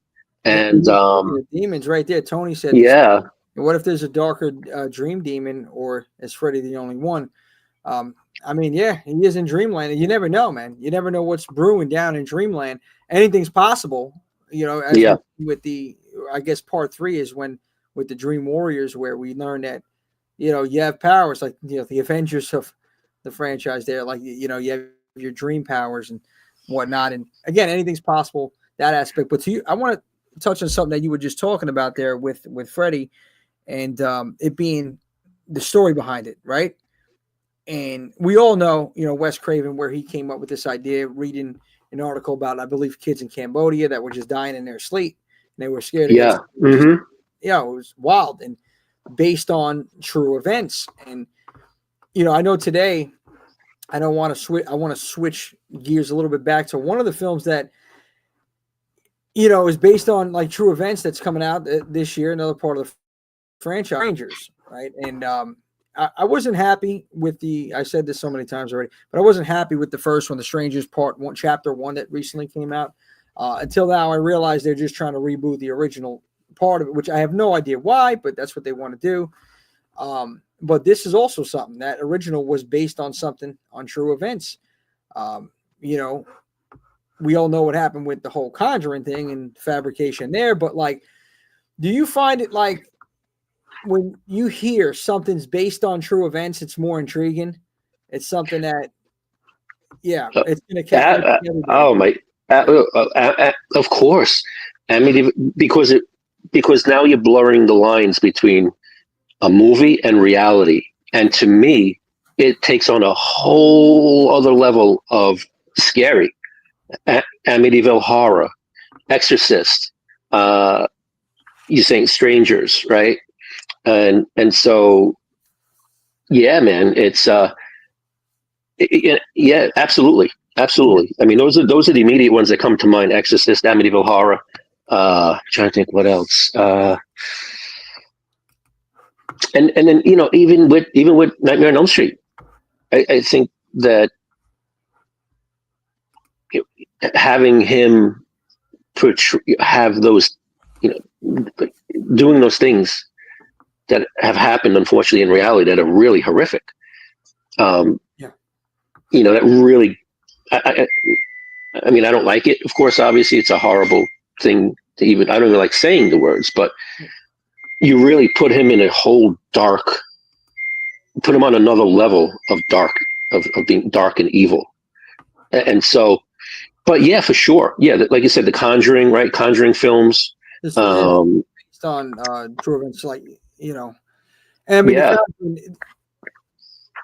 S8: And
S1: the demons right there. Tony said,
S8: yeah.
S1: What if there's a darker dream demon, or is Freddy the only one? He is in Dreamland, and you never know, man. You never know what's brewing down in Dreamland. Anything's possible, with the, I guess part 3 is when, with the Dream Warriors, where we learn that, you have powers like, the Avengers of the franchise there, like, you have your dream powers and whatnot. And again, anything's possible, that aspect. But I want to touch on something that you were just talking about there with Freddy, and it being the story behind it, right? And we all know, Wes Craven, where he came up with this idea, reading an article about, I believe, kids in Cambodia that were just dying in their sleep, and they were scared.
S8: Yeah. Mm-hmm.
S1: It was wild and based on true events. And, I know today, I want to switch gears a little bit back to one of the films that, is based on like true events that's coming out this year, another part of the franchise, Strangers, right? And I wasn't happy with I said this so many times already, but I wasn't happy with the first one, The Strangers Part 1, Chapter 1 that recently came out. Until now, I realized they're just trying to reboot the original part of it, which I have no idea why, but that's what they want to do. but this is also something that original was based on something on true events. You know, we all know what happened with the whole Conjuring thing and fabrication there, but like, do you find it like when you hear something's based on true events, it's more intriguing? It's something that, yeah, it's going to catch everybody.
S8: Oh my, of course. I mean, because now you're blurring the lines between a movie and reality. And to me, it takes on a whole other level of scary. Amityville Horror, Exorcist, you're saying Strangers, right? And so, yeah, man, it's yeah, absolutely. I mean, those are the immediate ones that come to mind: Exorcist, Amityville Horror. Trying to think what else. And then, you know, even with Nightmare on Elm Street, I think that having him have those, you know, doing those things that have happened, unfortunately, in reality, that are really horrific. You know, that really, I mean, I don't like it. Of course, obviously, it's a horrible thing to even, I don't even like saying the words, but you really put him in a whole dark, put him on another level of dark, of being dark and evil. And so, but yeah, for sure. Yeah, like you said, the Conjuring, right? Conjuring films.
S1: This is based on true events, like, you know. And I mean,
S8: yeah.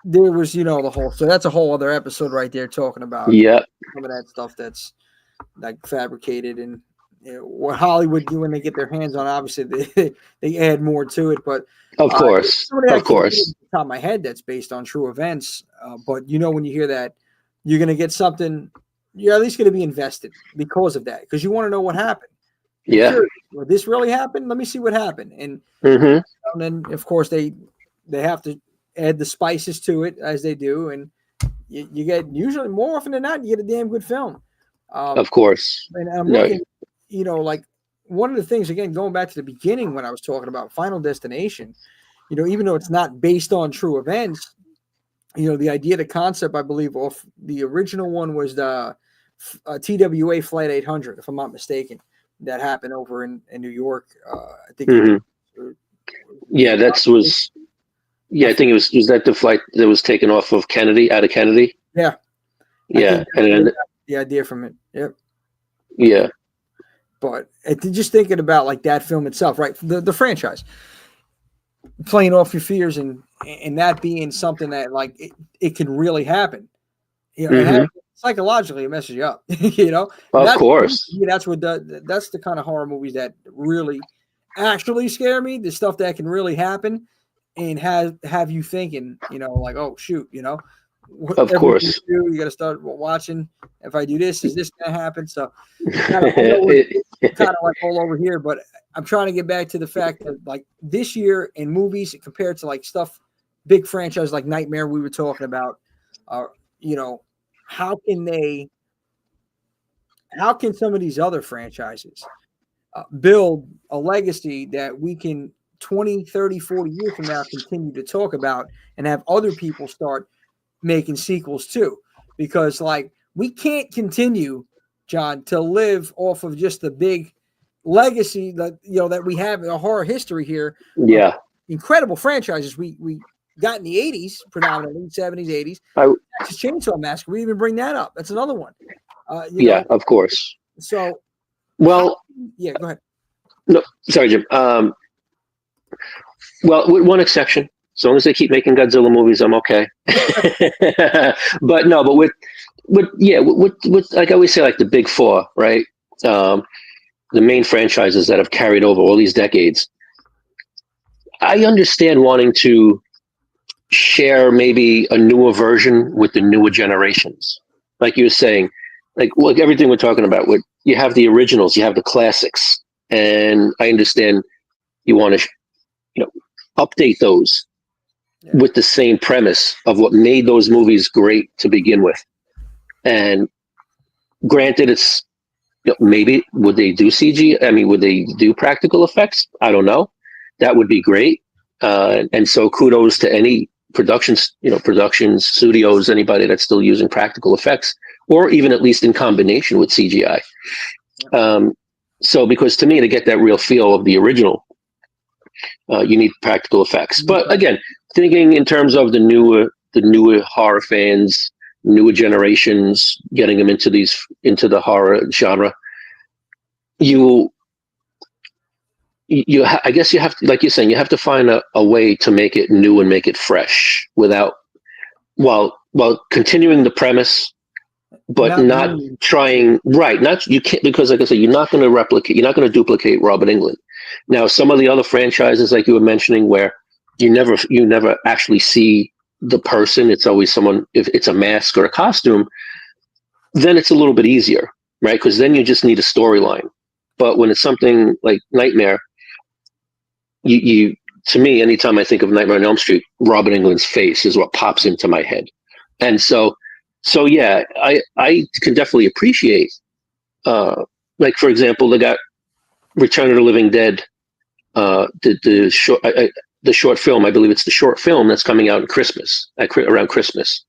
S1: There was, you know, the whole, so that's a whole other episode right there talking about some of that stuff that's like fabricated, and you know, what Hollywood do when they get their hands on, obviously they add more to it, but
S8: of course,
S1: off the top of my head, that's based on true events. But you know, when you hear that, you're going to get something, you're at least going to be invested because of that, because you want to know what happened.
S8: Yeah.
S1: Sure, well, this really happened. Let me see what happened. And,
S8: and
S1: then of course they have to add the spices to it as they do. And you get, usually more often than not, you get a damn good film.
S8: Of course.
S1: And I'm looking, you know, like one of the things, again, going back to the beginning when I was talking about Final Destination, you know, even though it's not based on true events, you know, the idea, the concept, I believe, of the original one was the TWA Flight 800, if I'm not mistaken, that happened over in New York. I think.
S8: Yeah, that was. Yeah, I think it was that the flight that was taken off of Kennedy, out of Kennedy.
S1: Yeah.
S8: Yeah, and then
S1: the idea from it. Yep.
S8: Yeah.
S1: But just thinking about like that film itself, right? The franchise, playing off your fears and that being something that like it can really happen. You know, psychologically it messes you up. You know,
S8: of course.
S1: That's what that's the kind of horror movies that really actually scare me. The stuff that can really happen and have you thinking, you know, like, oh shoot, you know.
S8: Of course,
S1: you got to start watching. If I do this, is this going to happen? So, kind of like all over here. But I'm trying to get back to the fact that, like, this year in movies compared to like stuff, big franchise like Nightmare we were talking about. You know, how can some of these other franchises build a legacy that we can 20, 30, 40 years from now continue to talk about and have other people start making sequels too? Because like we can't continue, John, to live off of just the big legacy that, you know, that we have in a horror history here.
S8: Yeah.
S1: Incredible franchises we got in the 80s, predominantly 70s, 80s. Texas Chainsaw Massacre, we even bring that up. That's another one.
S8: Yeah, of course.
S1: So,
S8: well,
S1: yeah, go ahead.
S8: No, sorry, Jim. Well, with one exception. As long as they keep making Godzilla movies, I'm okay. But with like I always say, like the big four, right? The main franchises that have carried over all these decades. I understand wanting to share maybe a newer version with the newer generations. Like you were saying, like everything we're talking about, you have the originals, you have the classics, and I understand you want to, update those. Yeah. With the same premise of what made those movies great to begin with. And granted, it's maybe would they do CG? I mean, would they do practical effects? I don't know. That would be great. And so kudos to any productions studios, anybody that's still using practical effects, or even at least in combination with CGI. So because to me, to get that real feel of the original, you need practical effects. But again, thinking in terms of the newer horror fans, newer generations, getting them into the horror genre, I guess you have to, like you're saying, you have to find a way to make it new and make it fresh while continuing the premise, but not trying, right. You can't, because like I said, you're not going to duplicate Robert Englund. Now, some of the other franchises, like you were mentioning, where you never actually see the person, it's always someone, if it's a mask or a costume, then it's a little bit easier, right? Because then you just need a storyline. But when it's something like Nightmare, to me, anytime I think of Nightmare on Elm Street, Robert Englund's face is what pops into my head. And so yeah, I can definitely appreciate, like, for example, they got Return of the Living Dead, the short film, I believe it's the short film that's coming out around Christmas.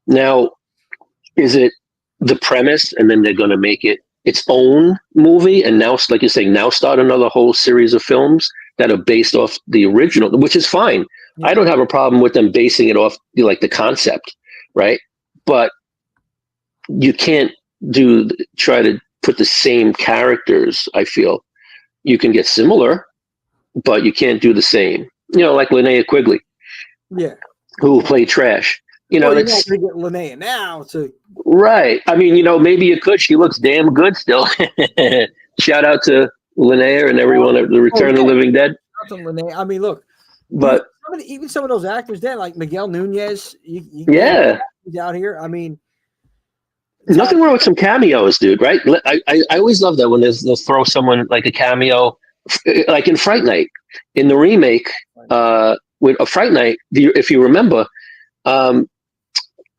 S8: Now, is it the premise and then they're going to make it its own movie, and now, like you're saying, now start another whole series of films that are based off the original, which is fine. Yeah. I don't have a problem with them basing it off like the concept, right? But you can't try to put the same characters. I feel you can get similar, but you can't do the same. Like Linnea Quigley, who played Trash.
S1: You're not going to get Linnea now.
S8: Right. I mean, maybe you could. She looks damn good still. Shout out to Linnea and everyone at the Return of the Living Dead.
S1: Linnea. I mean, look.
S8: But
S1: even some of those actors there, like Miguel Nunez. He's out here. I mean,
S8: nothing wrong with some cameos, dude. Right? I always love that when they'll throw someone like a cameo, like in Fright Night, in the remake with a Fright Night. If you remember,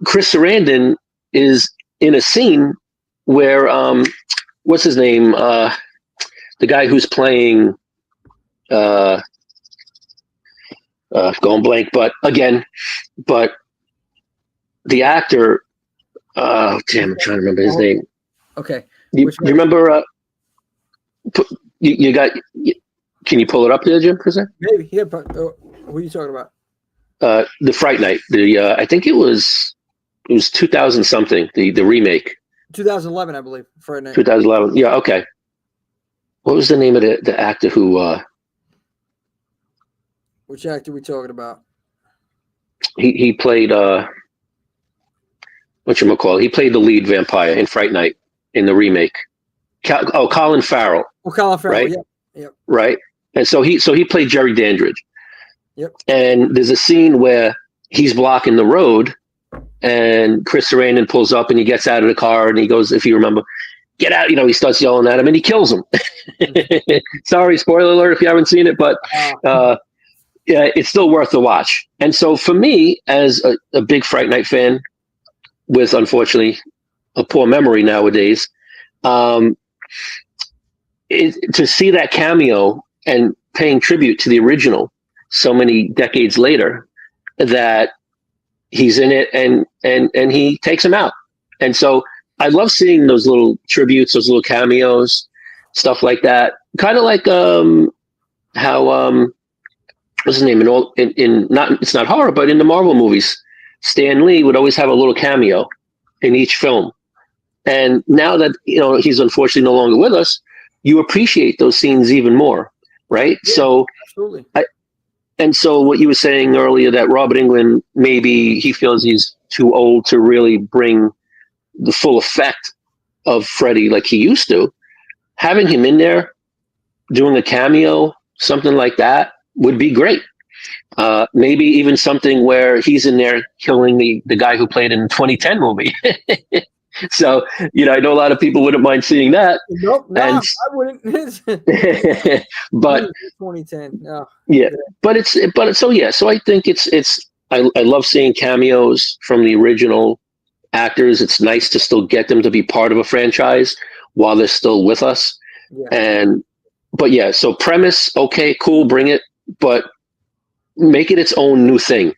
S8: Chris Sarandon is in a scene where what's his name? The guy who's playing going blank, but the actor, damn, I'm trying to remember his name.
S1: Okay.
S8: You remember can you pull it up there, Jim, for a second?
S1: Maybe, yeah, but who are you talking about?
S8: The Fright Night. I think it was 2000 something. The remake.
S1: 2011, I believe. Fright Night.
S8: 2011. Yeah. Okay. What was the name of the actor who?
S1: Which actor are we talking about?
S8: He played whatchamacallit? He played the lead vampire in Fright Night in the remake. Colin Farrell.
S1: Oh, Colin Farrell.
S8: Right?
S1: Yeah. Yep.
S8: Right. And so he played Jerry Dandridge.
S1: Yep. And
S8: there's a scene where he's blocking the road, and Chris Sarandon pulls up and he gets out of the car and he goes, if you remember, get out. He starts yelling at him and he kills him. Sorry, spoiler alert if you haven't seen it, but yeah, it's still worth the watch. And so for me, as a big Fright Night fan, with unfortunately a poor memory nowadays, to see that cameo and paying tribute to the original so many decades later, that he's in it and he takes him out. And so I love seeing those little tributes, those little cameos, stuff like that. Kind of like how what's his name in not, it's not horror, but in the Marvel movies, Stan Lee would always have a little cameo in each film. And now that he's unfortunately no longer with us, you appreciate those scenes even more, right? Yeah, so
S1: absolutely.
S8: And so what you were saying earlier, that Robert Englund, maybe he feels he's too old to really bring the full effect of Freddy like he used to. Having him in there doing a cameo, something like that, would be great. Maybe even something where he's in there killing the guy who played in the 2010 movie. So, I know a lot of people wouldn't mind seeing that.
S1: Nope, no, I wouldn't.
S8: But
S1: 2010, no.
S8: Yeah, so I think I love seeing cameos from the original actors. It's nice to still get them to be part of a franchise while they're still with us. Yeah. So premise, okay, cool, bring it. But make it its own new thing.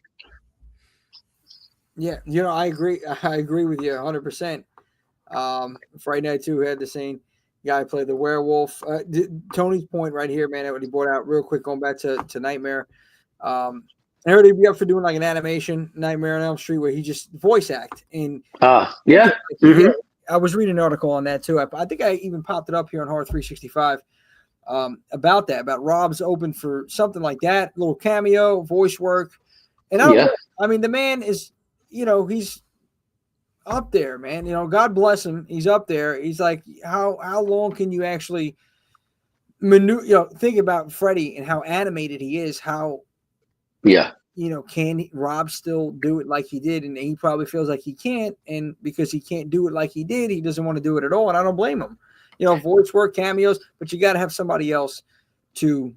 S1: Yeah, I agree. I agree with you 100%. Friday Night 2 had the same guy play the werewolf. Tony's point right here, man, what he brought out real quick, going back to Nightmare. I heard he'd be up for doing like an animation Nightmare on Elm Street where he just voice act. And
S8: yeah. Mm-hmm.
S1: I was reading an article on that too. I think I even popped it up here on Horror 365 about Rob's open for something like that, little cameo, voice work. And I mean, the man is, he's up there, man. God bless him. He's up there. He's like, how long can you actually think about Freddy and how animated he is, how can Rob still do it like he did? And he probably feels like he can't, and because he can't do it like he did, he doesn't want to do it at all. And I don't blame him. Voice work, cameos, but you got to have somebody else to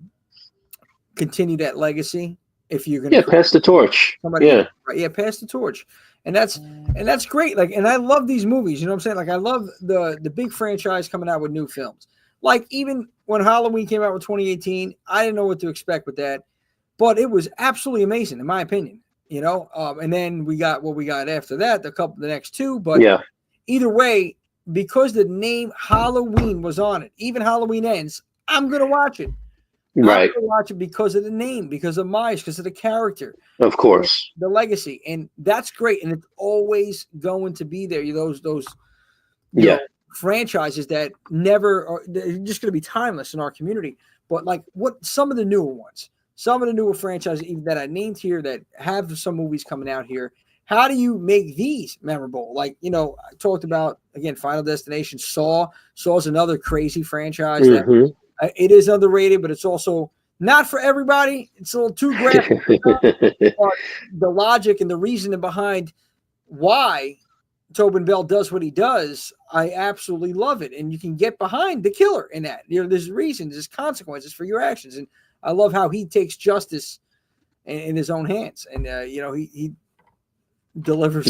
S1: continue that legacy. If you're gonna
S8: pass the torch.
S1: Pass the torch. And that's great. Like, and I love these movies. You know what I'm saying? Like, I love the big franchise coming out with new films. Like, even when Halloween came out with 2018, I didn't know what to expect with that, but it was absolutely amazing in my opinion. And then we got what we got after that, the next two. But either way, because the name Halloween was on it, even Halloween Ends, I'm gonna watch it.
S8: Right.
S1: I'm gonna watch it because of the name, because of Myers, because of the character.
S8: Of course.
S1: The legacy. And that's great. And it's always going to be there. Those franchises that they're just going to be timeless in our community. But like some of the newer franchises even that I named here that have some movies coming out here, how do you make these memorable? Like, I talked about, again, Final Destination, Saw. Saw is another crazy franchise that it is underrated, but it's also not for everybody. It's a little too graphic. But the logic and the reasoning behind why Tobin Bell does what he does, I absolutely love it. And you can get behind the killer in that. There's reasons, there's consequences for your actions. And I love how he takes justice in his own hands. And, he delivers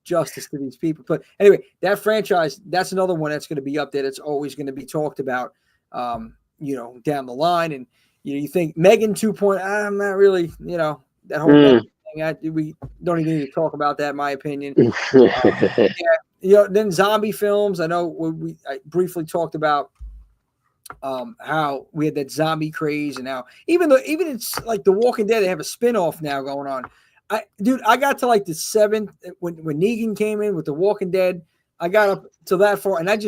S1: justice to these people. But anyway, that franchise, that's another one that's going to be up there. That's always going to be talked about, down the line. And, you think Megan 2.0, I'm not really, that whole thing. We don't even need to talk about that, in my opinion. Then zombie films. I know I briefly talked about how we had that zombie craze, and now even it's like The Walking Dead, they have a spinoff now going on. I got to like the 7th when Negan came in with The Walking Dead. I got up to that far, and I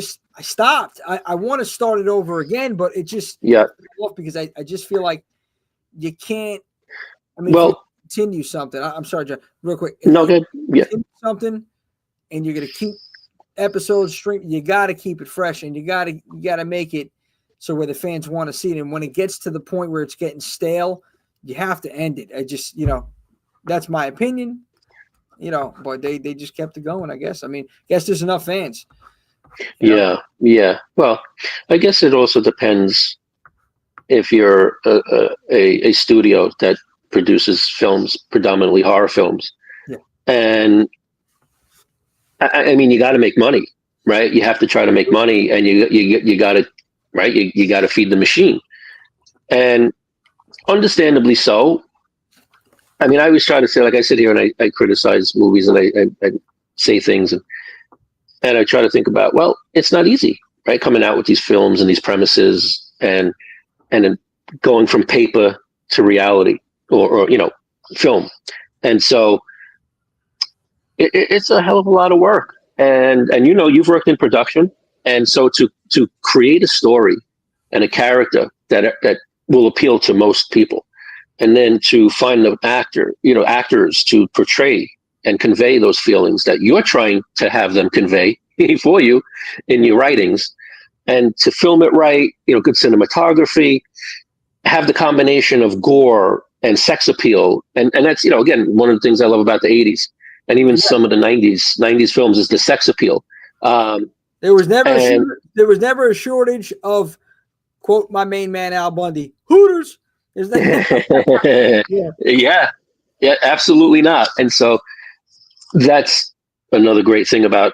S1: stopped. I want to start it over again, but it just because I just feel like you can't. I mean, continue something. I'm sorry, John. Real quick.
S8: No, good. Yeah.
S1: Something, and you're gonna keep episodes stream. You got to keep it fresh, and you got to make it so where the fans want to see it. And when it gets to the point where it's getting stale, you have to end it. I just, that's my opinion. But they just kept it going, I guess. I mean, there's enough fans.
S8: Yeah. Well, I guess it also depends if you're a studio that produces films, predominantly horror films. Yeah. And I mean, you got to make money, right? You have to try to make money, and you got to, right? You got to feed the machine, and understandably so. I mean, I always try to say, like I sit here and I criticize movies and I say things and I try to think about, well, it's not easy, right? Coming out with these films and these premises and then going from paper to reality or film. And so it's a hell of a lot of work. And you've worked in production. And so to create a story and a character that will appeal to most people, and then to find the actors to portray and convey those feelings that you're trying to have them convey for you in your writings, and to film it right, good cinematography, have the combination of gore and sex appeal. And that's, again, one of the things I love about the 80s and even some of the 90s films is the sex appeal.
S1: There was never a shortage of, quote, my main man, Al Bundy, Hooters. Is that? Yeah, absolutely not. And so that's another great thing about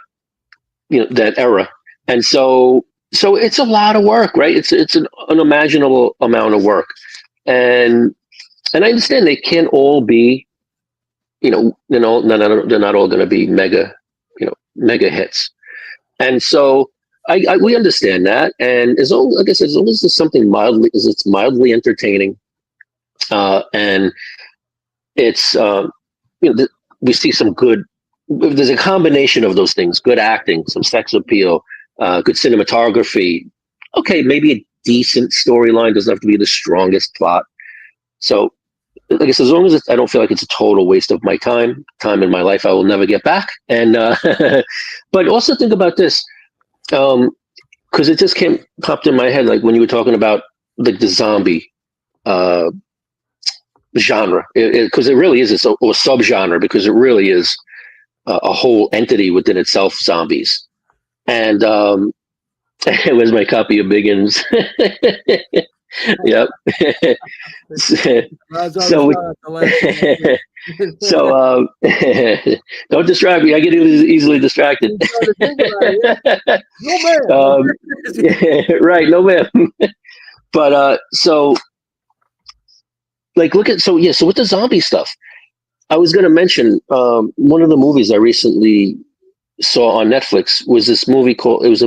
S1: that era. And so it's a lot of work, right? It's an unimaginable amount of work, and
S8: And I understand they can't all be, they're not all going to be mega hits. And so we understand that. And like I said, as long as it's something it's mildly entertaining, and it's, we see some good, there's a combination of those things: good acting, some sex appeal, good cinematography. Okay, maybe a decent storyline, doesn't have to be the strongest plot. So, like I said, as long as I don't feel like it's a total waste of my time in my life I will never get back. And but also think about this, because it just popped in my head, like when you were talking about like the zombie genre, because it really is or subgenre, because it really is a whole entity within itself, zombies. And where's my copy of Biggins? Yep. So don't distract me. I get easily distracted. Right, no man. But so like look at so with the zombie stuff, I was going to mention one of the movies I recently saw on Netflix was this movie called. It was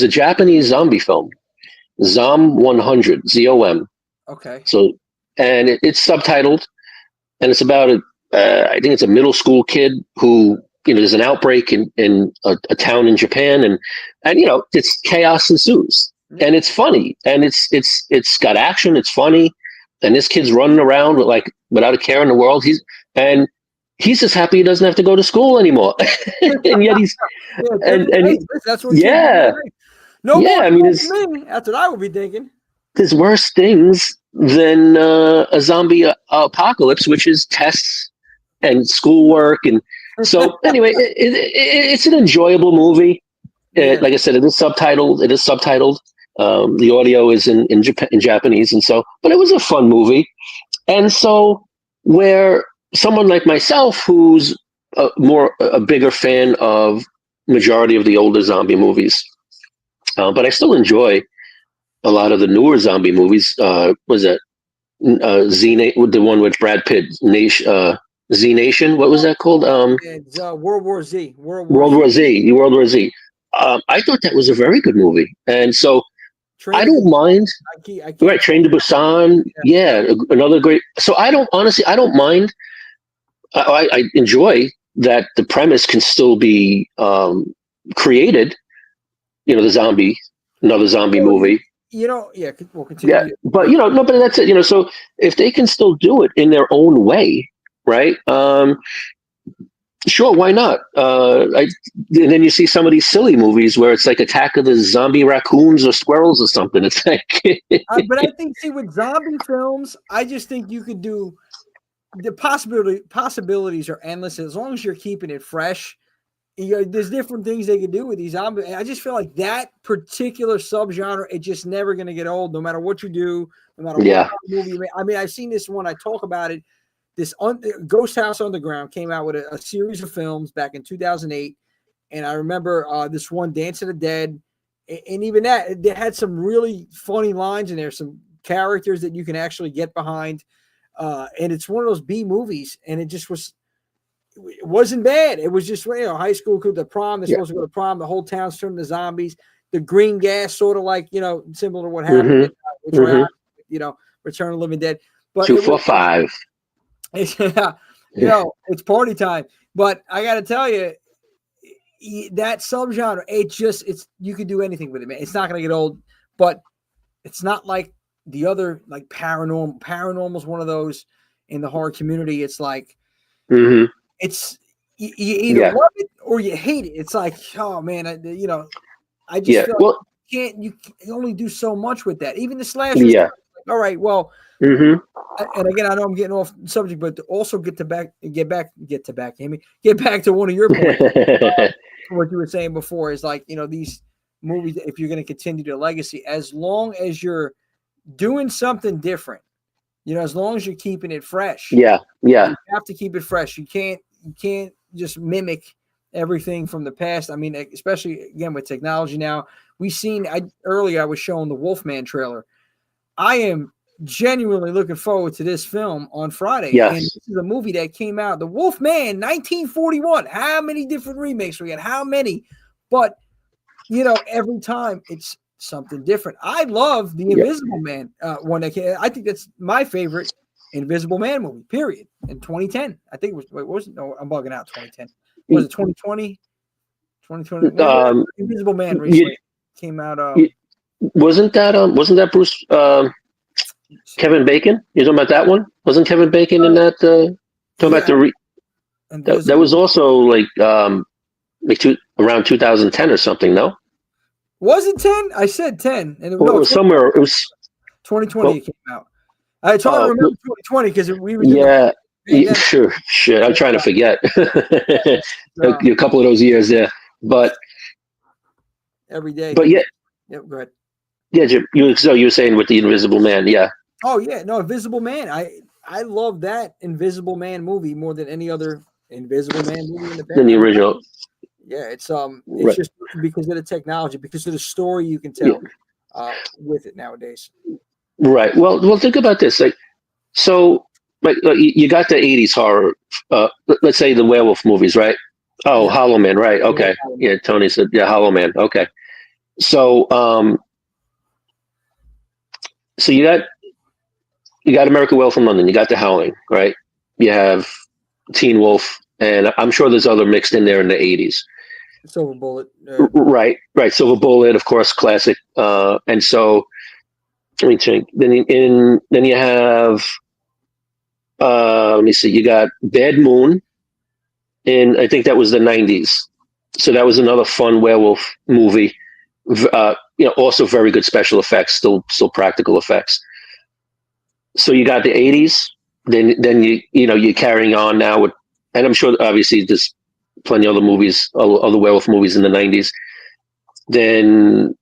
S8: a Japanese zombie film, Zom 100, ZOM.
S1: Okay.
S8: So, and it's subtitled, and it's about I think it's a middle school kid who, there's an outbreak in a town in Japan, and it's chaos ensues, and it's funny, and it's got action, it's funny, and this kid's running around without a care in the world. He's just happy he doesn't have to go to school anymore, and yet
S1: that's what. No, yeah, I mean, that's what I would be thinking.
S8: There's worse things than a zombie apocalypse, which is tests and schoolwork, and so anyway, it's an enjoyable movie. Like I said, it is subtitled. The audio is in Japanese, and so, but it was a fun movie, and so where someone like myself, who's a bigger fan of majority of the older zombie movies. But I still enjoy a lot of the newer zombie movies. Was it the one with Brad Pitt, Z Nation? What was that called?
S1: It's World War Z.
S8: World War Z. I thought that was a very good movie, and so I don't mind. Right, Train to Busan. Yeah, another great. So I don't mind. I enjoy that the premise can still be created. Another zombie movie.
S1: We'll continue.
S8: Yeah, but but that's it. So if they can still do it in their own way, right? Sure, why not? And then you see some of these silly movies where it's like Attack of the Zombie Raccoons or Squirrels or something. It's like,
S1: but I think with zombie films, I just think you could do the possibilities are endless as long as you're keeping it fresh. There's different things they could do with these zombies. I just feel like that particular subgenre, it's just never going to get old, no matter what you do, no matter what movie you make. I mean, I've seen this one. I talk about it. This Ghost House Underground came out with a series of films back in 2008, and I remember this one, Dance of the Dead, and even that they had some really funny lines in there, some characters that you can actually get behind, and it's one of those B movies, and it just was. It wasn't bad. It was just high school to the prom. They're supposed to go to prom. The whole town's turned to zombies. The green gas, sort of like similar to what happened. Return of the Living Dead. But
S8: 2 for $5.
S1: It's party time. But I got to tell you, that subgenre, you could do anything with it, man. It's not going to get old, but it's not like the other, like Paranormal. Paranormal is one of those in the horror community. It's like.
S8: Mm-hmm.
S1: It's you either love it or you hate it. It's like, oh man, I just feel like you only do so much with that. Even the slashers. Yeah. All right. Well. Mm-hmm. And again, I know I'm getting off subject, but to also get back to one of your points. What you were saying before is like these movies. If you're going to continue the legacy, as long as you're doing something different. As long as you're keeping it fresh. Yeah. You have to keep it fresh. You can't just mimic everything from the past. I mean, especially again with technology now. We've seen earlier I was showing the Wolfman trailer. I am genuinely looking forward to this film on Friday.
S8: Yes.
S1: And this is a movie that came out, The Wolf Man, 1941. How many different remakes we got? How many? But, every time it's something different. I love The Invisible Man one that came. I think that's my favorite Invisible Man movie, period, in 2010. I think it was, no, I'm bugging out, 2010. Was it 2020? 2020? Invisible Man recently came out.
S8: Wasn't that Bruce Kevin Bacon? You're talking about that one? Wasn't Kevin Bacon in that? Talking about that was also like around 2010 or something. No,
S1: was it 10? I said 10, and
S8: it was somewhere. It was
S1: 2020. It came out. It's hard to remember 2020 because we were.
S8: Sure. Shit, I'm trying to forget a couple of those years there, but
S1: every day.
S8: But yeah,
S1: go ahead.
S8: Yeah, Jim. You were saying with the Invisible Man, yeah.
S1: Oh yeah, no, Invisible Man. I love that Invisible Man movie more than any other Invisible Man movie in the past.
S8: Than the original.
S1: Yeah, it's just because of the technology, because of the story you can tell with it nowadays.
S8: Right. Well, think about this. Like, so, like, you got the '80s horror. Let's say the werewolf movies, right? Oh, Hollow Man, right? Okay. Yeah, Tony said, yeah, Hollow Man. Okay. So, so you got American Werewolf in London. You got The Howling, right? You have Teen Wolf, and I'm sure there's other mixed in there in the '80s.
S1: Silver Bullet.
S8: Right. Silver Bullet, of course, classic. And so, let me think. Then you have, let me see. You got Bad Moon, and I think that was the '90s. So that was another fun werewolf movie. Also very good special effects, still practical effects. So you got the '80s. Then you're carrying on now with, and I'm sure obviously there's plenty of other movies, other werewolf movies in the '90s. Then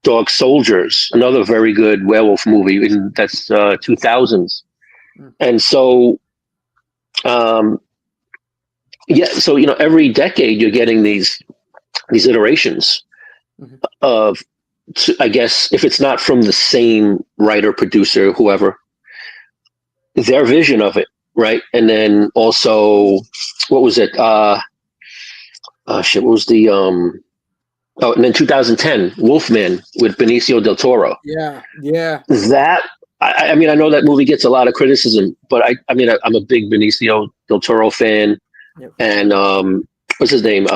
S8: Dog Soldiers, another very good werewolf movie, and that's 2000s. And so, so every decade you're getting these iterations of, I guess, if it's not from the same writer, producer, whoever, their vision of it, right? And then also, what was it? What was the and then 2010, Wolfman with Benicio del Toro.
S1: Yeah.
S8: That, I mean, I know that movie gets a lot of criticism, but I mean, I'm a big Benicio del Toro fan.
S1: Yep.
S8: And what's his name?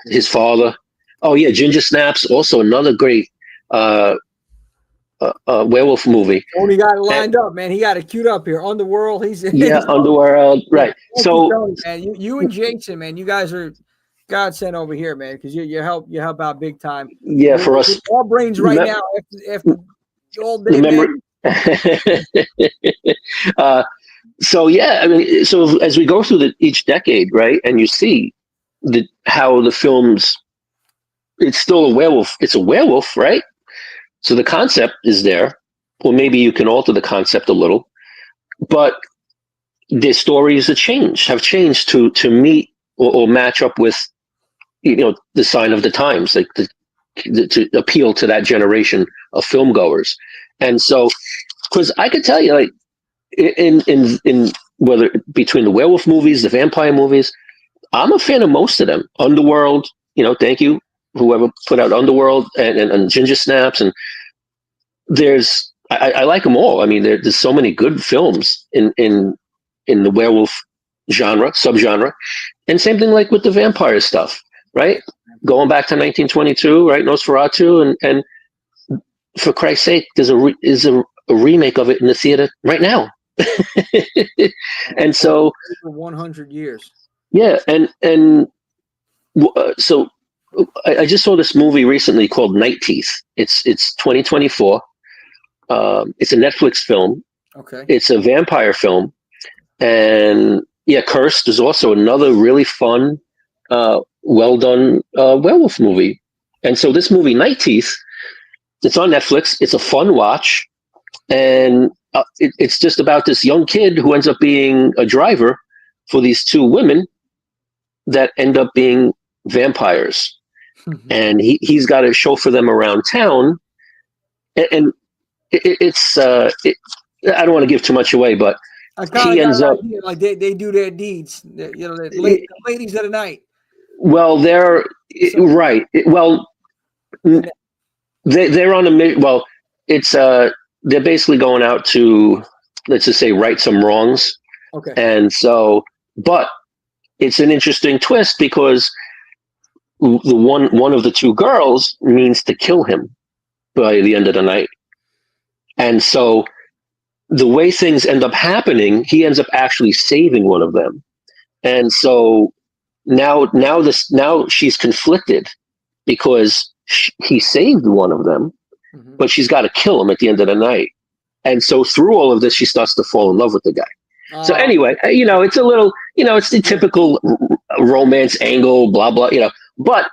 S8: His father. Oh yeah, Ginger Snaps, also another great werewolf movie.
S1: Tony got it lined up, man. He got it queued up here. Underworld.
S8: Underworld. Right. So,
S1: Tony, man, you and Jason, man, you guys are godsend over here, man, because you help out big time.
S8: Yeah, for us,
S1: all brains right now after all day.
S8: Remember. So yeah, I mean, so as we go through each decade, right, and you see how the films, it's still a werewolf. It's a werewolf, right? So the concept is there. Well, maybe you can alter the concept a little, but the stories have changed to meet or match up with, the sign of the times, like to appeal to that generation of film goers. And so, because I could tell you, like, in whether between the werewolf movies, the vampire movies, I'm a fan of most of them. Underworld, thank you, whoever put out Underworld and Ginger Snaps, and I like them all. I mean, there's so many good films in the werewolf subgenre, and same thing like with the vampire stuff, right? Going back to 1922, right? Nosferatu, and for Christ's sake, there's a remake of it in the theater right now. And so
S1: for 100 years. Yeah,
S8: and so I just saw this movie recently called Night Teeth. It's 2024. It's a Netflix film.
S1: Okay.
S8: It's a vampire film, and yeah, Cursed is also another really fun, well done werewolf movie. And so this movie, Night Teeth, it's on Netflix. It's a fun watch, and it's just about this young kid who ends up being a driver for these two women that end up being vampires. And he's got to chauffeur them around town. And I don't want to give too much away, but
S1: I kind
S8: he
S1: of
S8: ends
S1: got an
S8: up.
S1: idea, like they do their deeds. You know, the ladies of the night.
S8: Well, they're right. Well, they're on a well. It's they're basically going out to, let's just say, right some wrongs,
S1: Okay.
S8: and so, but it's an interesting twist because the one of the two girls means to kill him by the end of the night, and so the way things end up happening, he ends up actually saving one of them, and so now she's conflicted because he saved one of them, but she's got to kill him at the end of the night, and so through all of this, she starts to fall in love with the guy. So anyway, it's a little, it's the typical romance angle, blah blah, but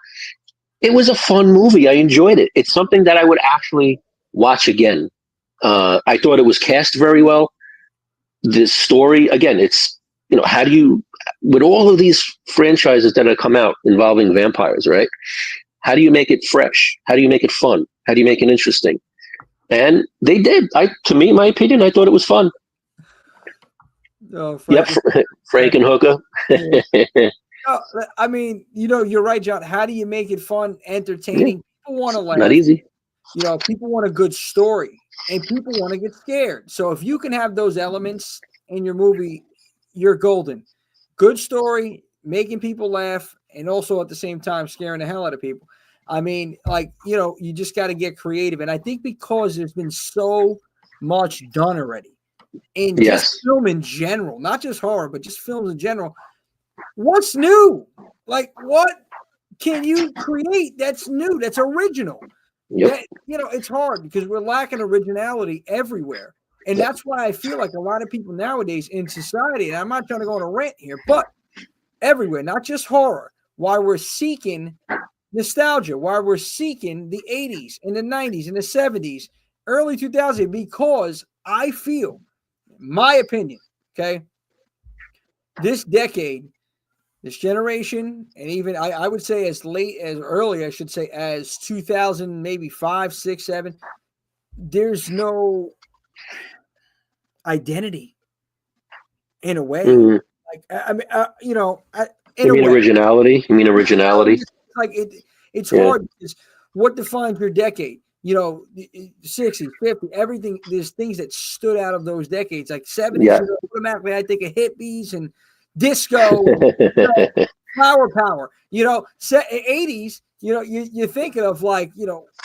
S8: it was a fun movie. I enjoyed it. It's something that I would actually watch again. I thought it was cast very well. This story, again, it's, how do you, with all of these franchises that have come out involving vampires, right? How do you make it fresh? How do you make it fun? How do you make it interesting? And they did. To me, my opinion, I thought it was fun. Yep, Frankenhooker.
S1: I mean, you're right, John. How do you make it fun, entertaining? People want to laugh.
S8: Not easy.
S1: People want a good story, and people want to get scared. So if you can have those elements in your movie, you're golden. Good story, making people laugh, and also at the same time scaring the hell out of people. I mean, you just got to get creative. And I think because there's been so much done already in just film in general, not just horror, but just films in general. What's new? Like, what can you create that's new, that's original?
S8: Yep.
S1: It's hard because we're lacking originality everywhere. And that's why I feel like a lot of people nowadays in society, and I'm not trying to go on a rant here, but everywhere, not just horror, why we're seeking nostalgia, why we're seeking the 80s and the 90s and the 70s, early 2000s, because I feel, my opinion, okay, this decade, this generation, and even I would say as early, I should say, as 2000, maybe 5, 6, 7, there's no identity in a way. Like, I mean,
S8: You mean originality?
S1: Like it's hard because what defines your decade? 60s, 50s, everything. There's things that stood out of those decades, like 70s. Automatically, I think of hippies and disco, flower power. 80s. You're thinking of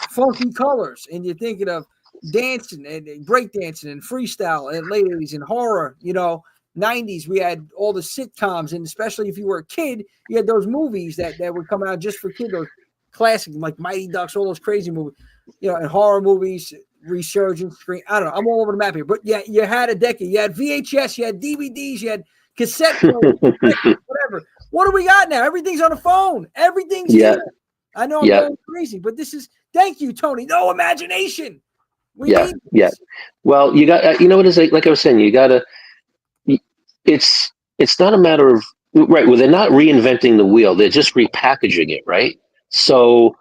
S1: funky colors, and you're thinking of dancing and break dancing and freestyle, and late 80s and horror. 90s, we had all the sitcoms, and especially if you were a kid, you had those movies that would come out just for kids, those classics like Mighty Ducks, all those crazy movies, and horror movies, Resurgence, Scream. I don't know, I'm all over the map here, but yeah, you had a decade. You had VHS, you had DVDs, you had cassette players, whatever. What do we got now? Everything's on the phone. Everything's here. I know I'm going crazy, but this is, thank you, Tony. No imagination.
S8: Yeah. Well, you got, what is it? Like I was saying, you got to, it's not a matter of, right, well, they're not reinventing the wheel. They're just repackaging it, right? So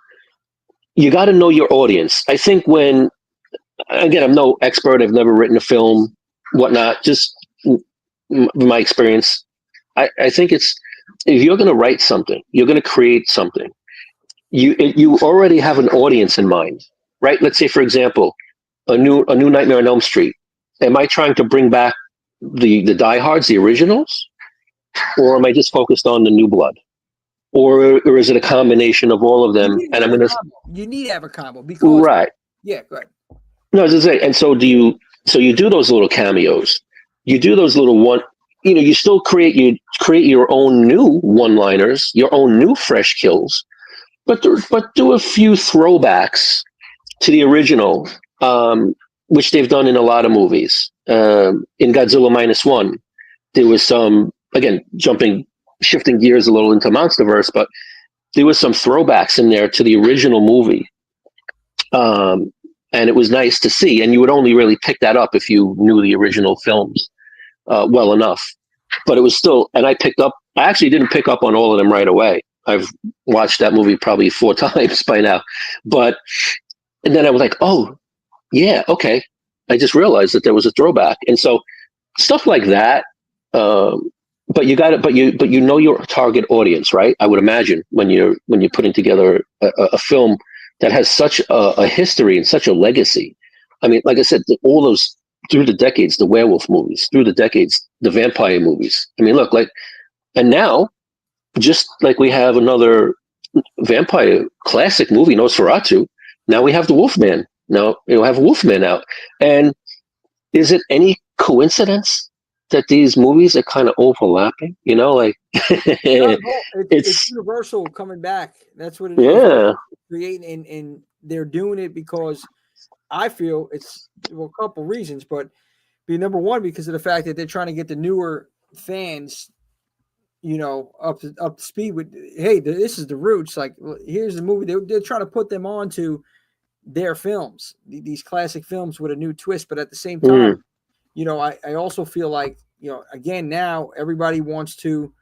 S8: you got to know your audience. I think when, again, I'm no expert. I've never written a film, whatnot, just my experience. I think it's, if you're going to write something, you're going to create something, you already have an audience in mind, right? Let's say, for example, a new Nightmare on Elm Street. Am I trying to bring back the diehards, the originals, or am I just focused on the new blood, or is it a combination of all of them? And I'm going to,
S1: you need to have a combo because go ahead.
S8: No, as I say, and so you do those little cameos, you do those little you still create your own new one-liners, your own new fresh kills, but do a few throwbacks to the original, which they've done in a lot of movies. In Godzilla -1, there was some, again, shifting gears a little into Monsterverse, but there was some throwbacks in there to the original movie. And it was nice to see. And you would only really pick that up if you knew the original films well enough. But it was still, and I actually didn't pick up on all of them right away. I've watched that movie probably 4 times by now. And then I was like, oh, yeah, okay. I just realized that there was a throwback. And so stuff like that. But you got it. But you know your target audience, right? I would imagine when you're putting together a film that has such a history and such a legacy. I mean, like I said, all those through the decades, the werewolf movies, through the decades, the vampire movies. I mean, look, like, and now, just like we have another vampire classic movie, Nosferatu, now we have the Wolfman. Now you have Wolfman out. And is it any coincidence that these movies are kind of overlapping? You know, like
S1: it's Universal coming back. That's what it is.
S8: Yeah.
S1: Creating and they're doing it because I feel it's a couple reasons, but number one, because of the fact that they're trying to get the newer fans, you know, up to speed with, hey, this is the roots. Like, here's the movie. They're trying to put them onto their films, these classic films with a new twist. But at the same time, you know, I also feel like, you know, again, now everybody wants to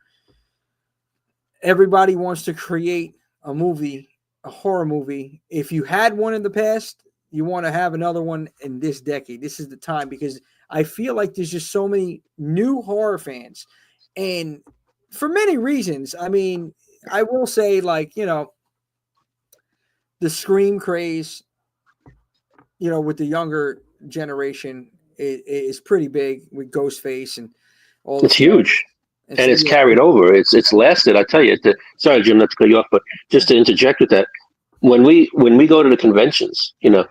S1: create a movie, a horror movie. If you had one in the past, you want to have another one in this decade. This is the time, because I feel like there's just so many new horror fans, and for many reasons. I mean, I will say, like, you know, the Scream craze, you know, with the younger generation is pretty big with Ghostface and all.
S8: It's huge. And so, it's carried over. It's lasted. I tell you. Sorry, Jim, not to cut you off, but just to interject with that, when we go to the conventions, you know,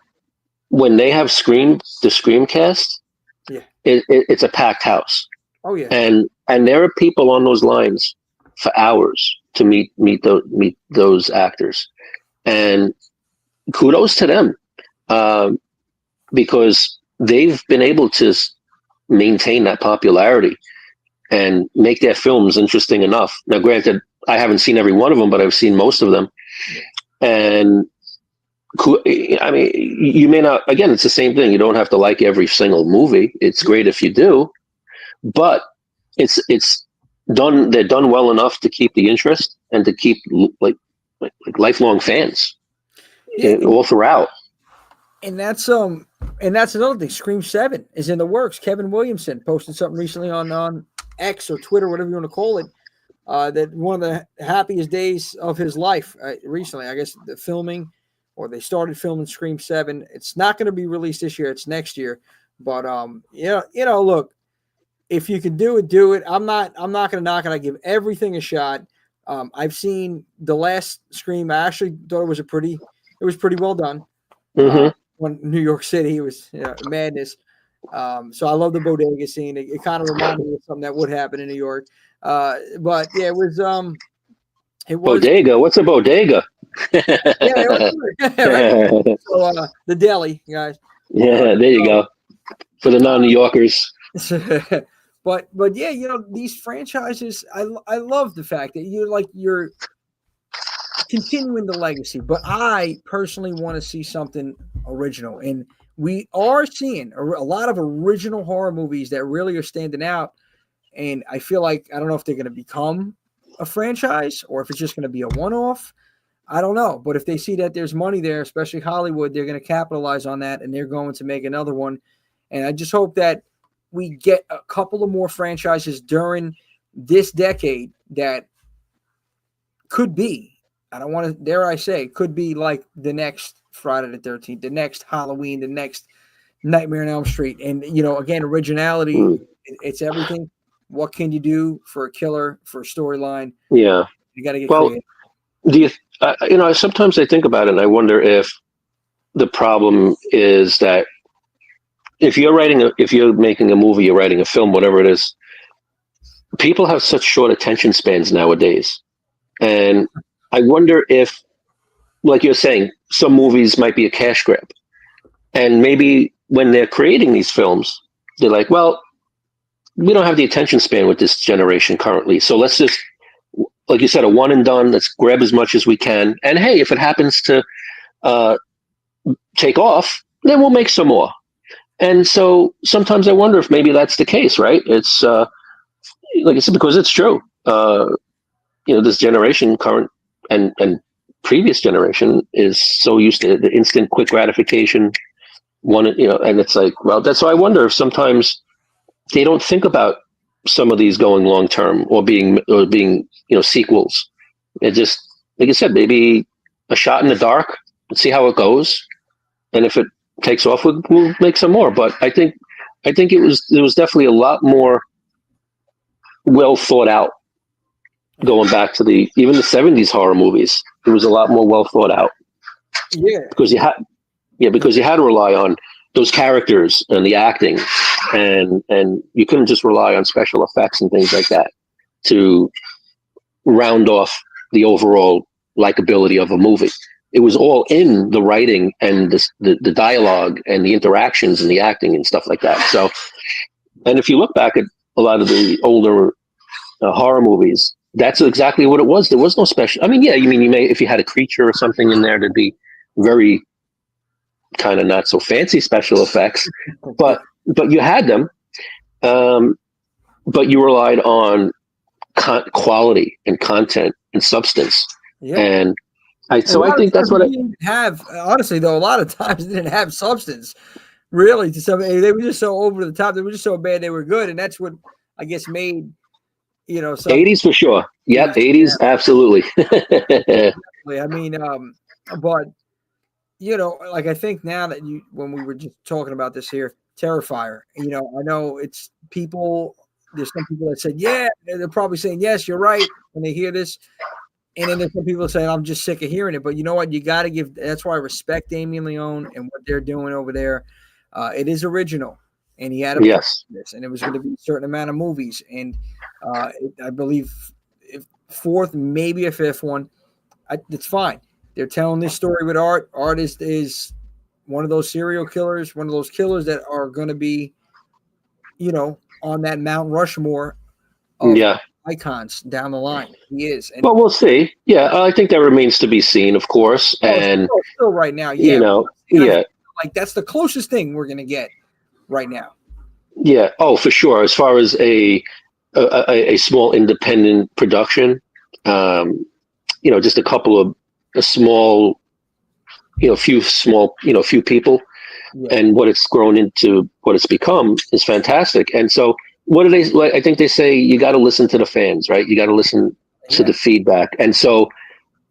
S8: when they have the Screamcast, it's a packed house.
S1: Oh yeah.
S8: And there are people on those lines for hours to meet those actors, and kudos to them, because they've been able to maintain that popularity and make their films interesting enough. Now, granted, I haven't seen every one of them, but I've seen most of them. And I mean, you may not, again, it's the same thing. You don't have to like every single movie. It's great if you do, but it's done. They're done well enough to keep the interest and to keep like lifelong fans all throughout.
S1: And that's another thing. Scream 7 is in the works. Kevin Williamson posted something recently on X or Twitter, whatever you want to call it, that one of the happiest days of his life recently. I guess the filming, or they started filming Scream 7. It's not going to be released this year. It's next year. But you know, look, if you can do it, do it. I'm not going to knock it. I give everything a shot. I've seen the last Scream. I actually thought it was pretty well done. When New York City, it was madness. So I love the bodega scene. It kind of reminded me of something that would happen in New York. But yeah, it was
S8: bodega. What's a bodega?
S1: Right. So the deli, guys.
S8: Yeah, there you go. For the non-New Yorkers.
S1: but yeah, you know, these franchises, I love the fact that you're continuing the legacy, but I personally want to see something original, and we are seeing a lot of original horror movies that really are standing out. And I feel like, I don't know if they're going to become a franchise or if it's just going to be a one-off. I don't know, but if they see that there's money there, especially Hollywood, they're going to capitalize on that, and they're going to make another one. And I just hope that we get a couple of more franchises during this decade that could be, I don't want to, dare I say, could be like the next Friday the 13th, the next Halloween, the next Nightmare on Elm Street. And, you know, again, originality, it's everything. What can you do for a killer, for a storyline? Yeah. You got to get creative.
S8: Do you, you know, sometimes I think about it and I wonder if the problem is that if you're making a movie, you're writing a film, whatever it is, people have such short attention spans nowadays. And I wonder if, like you're saying, some movies might be a cash grab. And maybe when they're creating these films, they're like, well, we don't have the attention span with this generation currently. So let's just, like you said, a one and done, let's grab as much as we can. And hey, if it happens to take off, then we'll make some more. And so sometimes I wonder if maybe that's the case, right? It's like I said, because it's true. You know, this generation, current and previous generation, is so used to the instant, quick gratification, one, and it's like, well, that's why I wonder if sometimes they don't think about some of these going long term or being sequels. It just, like you said, maybe a shot in the dark and see how it goes, and if it takes off, we'll make some more. But I think it was definitely a lot more well thought out. Going back to even the 70s horror movies, it was a lot more well thought out.
S1: Yeah,
S8: because you had to rely on those characters and the acting, and you couldn't just rely on special effects and things like that to round off the overall likability of a movie. It was all in the writing and the dialogue and the interactions and the acting and stuff like that. So, and if you look back at a lot of the older horror movies, that's exactly what it was. There was no special. I mean, yeah, you may, if you had a creature or something in there, there'd be very kind of not so fancy special effects, but you had them. But you relied on quality and content and substance.
S1: yeah.
S8: And I think that's what I
S1: didn't have. Honestly, though, a lot of times they didn't have substance. Really, to some, they were just so over the top. They were just so bad they were good, and that's what I guess made. Some
S8: 80s for sure. Yep, 80s,
S1: yeah.
S8: Absolutely.
S1: I mean, but like I think now that when we were just talking about this here, Terrifier, I know it's people. There's some people that said, yeah, they're probably saying, yes, you're right when they hear this, and then there's some people saying, I'm just sick of hearing it. But you know what? You got to give. That's why I respect Damien Leone and what they're doing over there. It is original. And he had a
S8: yes,
S1: this, and it was going to be a certain amount of movies, and I believe fourth, maybe a fifth one. It's fine. They're telling this story with Art. Art is one of those serial killers, one of those killers that are going to be, on that Mount Rushmore of icons down the line. He is. And,
S8: well, we'll see. Yeah, I think that remains to be seen, of course. And
S1: still right now, like that's the closest thing we're going to get. Right now,
S8: yeah. Oh, for sure. As far as a small independent production, just a small, few people, and what it's grown into, what it's become is fantastic. And so, what do they? Like, I think they say you got to listen to the fans, right? You got to listen to the feedback. And so,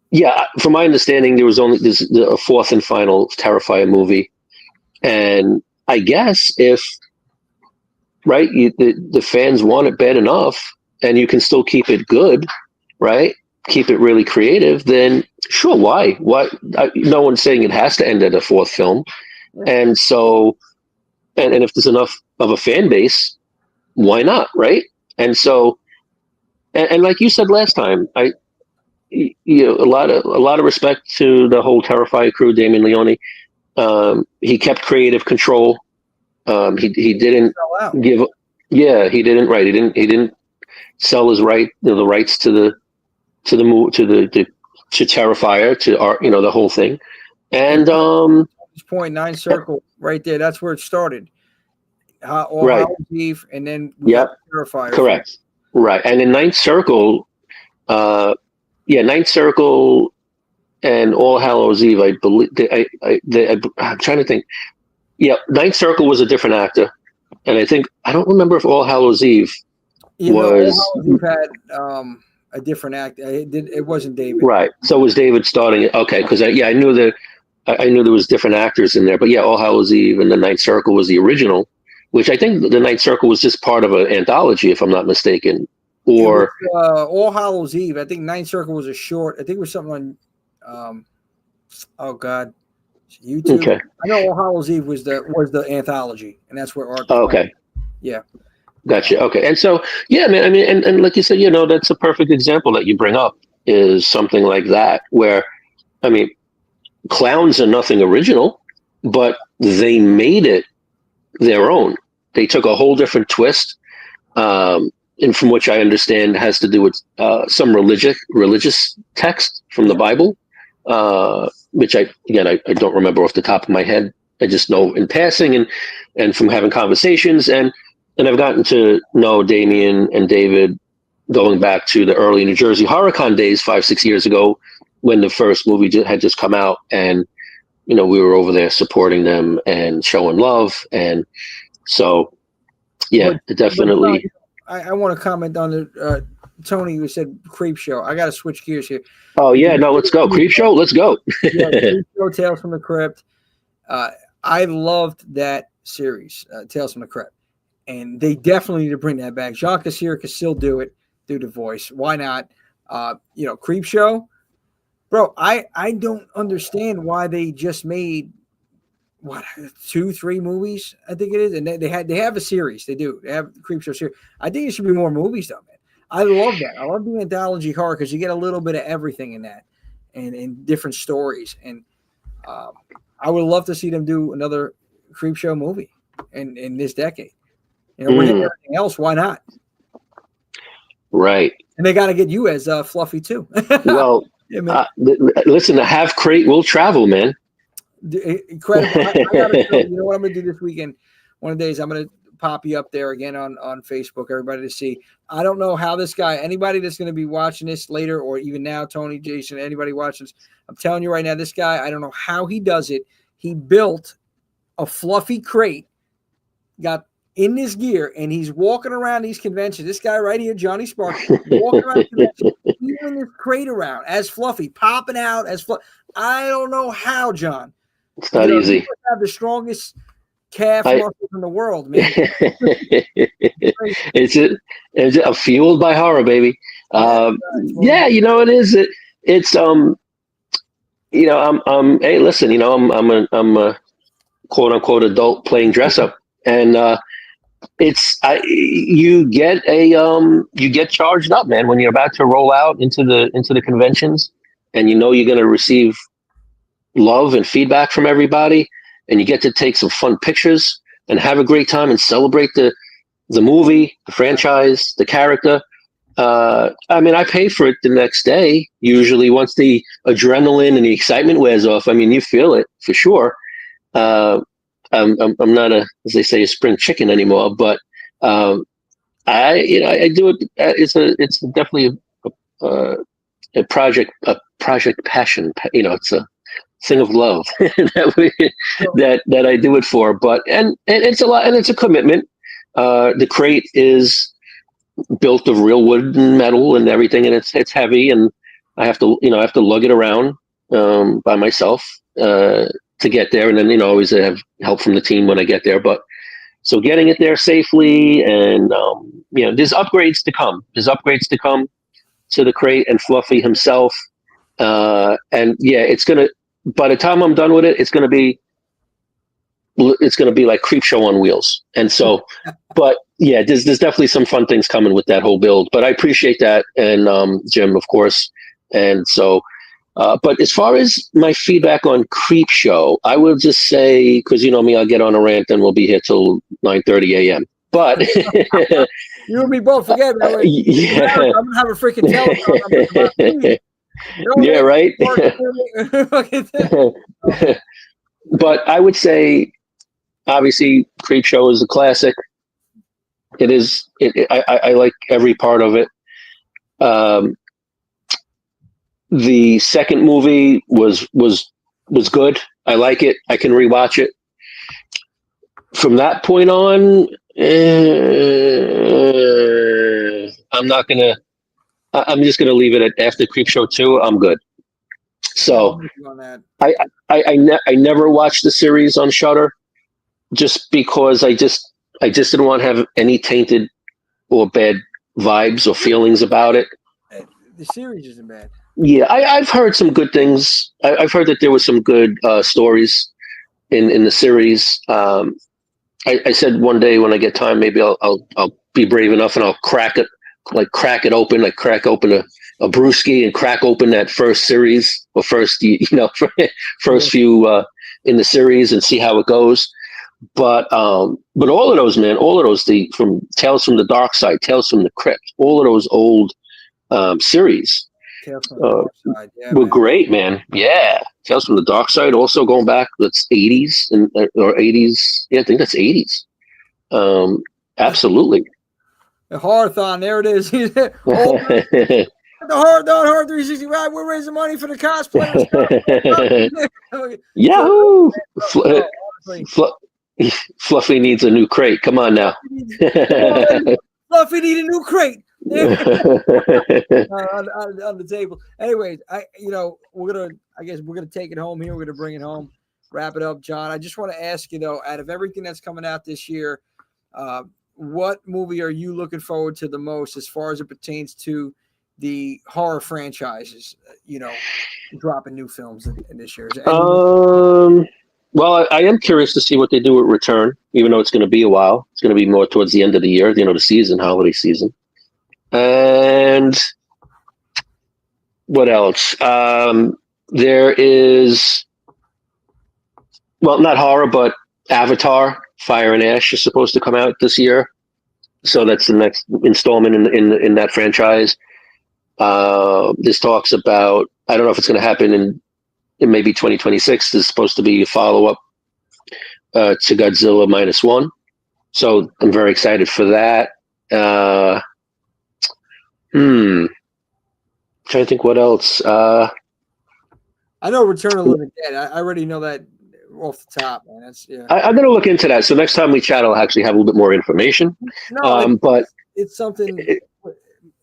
S8: yeah, from my understanding, there was only a fourth and final Terrifier movie, and I guess if the fans want it bad enough and you can still keep it good, right? Keep it really creative, then sure, why? No one's saying it has to end at a fourth film. And so, and if there's enough of a fan base, why not, right? And so, and like you said last time, a lot of respect to the whole Terrifier crew, Damien Leone. He kept creative control. He didn't give. Yeah, he didn't. Right. He didn't sell his the rights to Terrifier, to art. The whole thing. And
S1: this point, Ninth Circle, right there. That's where it started. All
S8: right.
S1: Hallows Eve, and then Terrifier.
S8: Correct. Right. And in Ninth Circle, Ninth Circle. And All Hallows Eve, I believe. I'm trying to think. Yeah, Ninth Circle was a different actor, and I don't remember if All Hallows Eve was.
S1: All Hallows Eve had a different actor. It wasn't David.
S8: Right. So was David starting it? Okay, because I knew there was different actors in there, but yeah, All Hallows Eve and the Ninth Circle was the original, which I think the Ninth Circle was just part of an anthology, if I'm not mistaken. Or
S1: All Hallows Eve. I think Ninth Circle was a short. I think it was something on. Oh God, YouTube.
S8: Okay.
S1: I know All Hallows Eve was the anthology, and that's where Art.
S8: Oh, okay.
S1: Yeah.
S8: Gotcha. Okay. And so, yeah, man. I mean, and like you said, that's a perfect example that you bring up is something like that, where, I mean, clowns are nothing original, but they made it their own. They took a whole different twist, and from which I understand has to do with some religious text from the Bible. Which I don't remember off the top of my head. I just know in passing and from having conversations, and I've gotten to know Damien and David going back to the early New Jersey HorrorCon days 5-6 years ago when the first movie had just come out, and we were over there supporting them and showing love. And so, yeah, definitely.
S1: I want to comment on the Tony who said Creep Show. I got to switch gears here.
S8: Oh yeah, no, let's go. Creep Show, let's go.
S1: Yeah, Creep Show, Tales from the Crypt. I loved that series, Tales from the Crypt, and they definitely need to bring that back. Jean Cassier could still do the voice. Why not? Creep Show, bro. I don't understand why they just made 2-3 movies. I think it is, and they have a series. They do. They have the Creep Show series. I think it should be more movies, though, man. I love that. I love the anthology horror because you get a little bit of everything in that, and different stories. And I would love to see them do another Creep Show movie in this decade. With everything else, why not?
S8: Right.
S1: And they got to get you as Fluffy too.
S8: Well, yeah, listen, to have Crate will travel, man.
S1: Incredible. I gotta show you know what I'm gonna do this weekend? One of the days I'm gonna pop you up there again on Facebook, everybody to see. I don't know how this guy, anybody that's going to be watching this later or even now, Tony, Jason, anybody watching this, I'm telling you right now, this guy, I don't know how he does it. He built a Fluffy crate, got in this gear, and he's walking around these conventions. This guy right here, Johnny Sparks, walking around conventions, moving this crate around as Fluffy, popping out as Fluffy. I don't know how, John.
S8: It's not easy.
S1: You have the strongest calf muscles in the world, man.
S8: I'm fueled by horror, baby. Yeah, it is. It's hey, listen, I'm a quote unquote adult playing dress up, and you get charged up, man, when you're about to roll out into the conventions, and you're going to receive love and feedback from everybody, and you get to take some fun pictures and have a great time and celebrate the movie, the franchise, the character. I pay for it the next day, usually once the adrenaline and the excitement wears off. You feel it for sure. I'm not as they say, a spring chicken anymore, but I do it. It's definitely a project passion. It's a thing of love that I do it for. But and it's a lot, and it's a commitment. The crate is built of real wood and metal and everything, and it's heavy, and I have to lug it around by myself to get there, and then always have help from the team when I get there. But so getting it there safely, and there's upgrades to come. There's upgrades to come to the crate and Fluffy himself, and yeah, it's gonna. By the time I'm done with it, it's gonna be like Creep Show on wheels. And so, but yeah, there's definitely some fun things coming with that whole build. But I appreciate that, and Jim, of course. And so, but as far as my feedback on Creep Show, I will just say, because you know me, I'll get on a rant and we'll be here till 9:30 a.m. But
S1: you and me both. Forget that.
S8: Yeah,
S1: I'm gonna have a freaking telephone.
S8: Yeah, right. But I would say, obviously, Creep Show is a classic. It is. I like every part of it. The second movie was good. I like it. I can rewatch it. From that point on, I'm just gonna leave it at after Creep Show 2. I'm good. So I never watched the series on Shudder, just because I just didn't want to have any tainted or bad vibes or feelings about it.
S1: The series isn't bad.
S8: Yeah, I've heard some good things. I've heard that there was some good stories in the series. I said one day when I get time, maybe I'll be brave enough and I'll crack it open, like crack open a brewski and crack open that first series or first few in the series and see how it goes. But all of those, man, from Tales from the Dark Side, Tales from the Crypt, all of those old series were great, man. Yeah, Tales from the Dark Side. Also going back, that's 80s or 80s. Yeah, I think that's 80s. Absolutely.
S1: The Horrorthon, there it is. The horror 365. We're raising money for the cosplayers.
S8: Yahoo!
S1: So, honestly,
S8: Fluffy needs a new crate. Come on now.
S1: Fluffy need a new crate. on the table. Anyways, I guess we're gonna take it home here. We're gonna bring it home, wrap it up, John. I just want to ask you though, out of everything that's coming out this year, what movie are you looking forward to the most as far as it pertains to the horror franchises? Dropping new films in this year.
S8: Well, I am curious to see what they do with Return, even though it's going to be a while. It's going to be more towards the end of the year, the season, holiday season. And what else? There is, well, not horror, but Avatar, Fire and Ash is supposed to come out this year. So that's the next installment in that franchise. This talks about, I don't know if it's going to happen in maybe 2026. There's supposed to be a follow-up to Godzilla -1. So I'm very excited for that. Trying to think what else.
S1: I know Return of the Living Dead. I already know that off the top, man. That's
S8: I'm going to look into that. So next time we chat, I'll actually have a little bit more information.
S1: No,
S8: but
S1: it's something.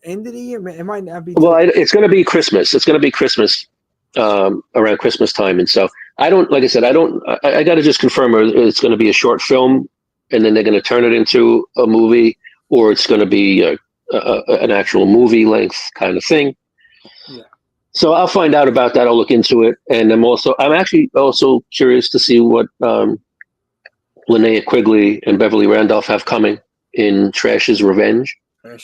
S1: End of the year, man. It might not be.
S8: Well, it's going to be Christmas. It's going to be Christmas, around Christmas time, and so I don't. Like I said, I got to just confirm it's going to be a short film, and then they're going to turn it into a movie, or it's going to be an actual movie length kind of thing.
S1: Yeah.
S8: So I'll find out about that. I'll look into it, and I'm actually also curious to see what Linnea Quigley and Beverly Randolph have coming in Trash's Revenge.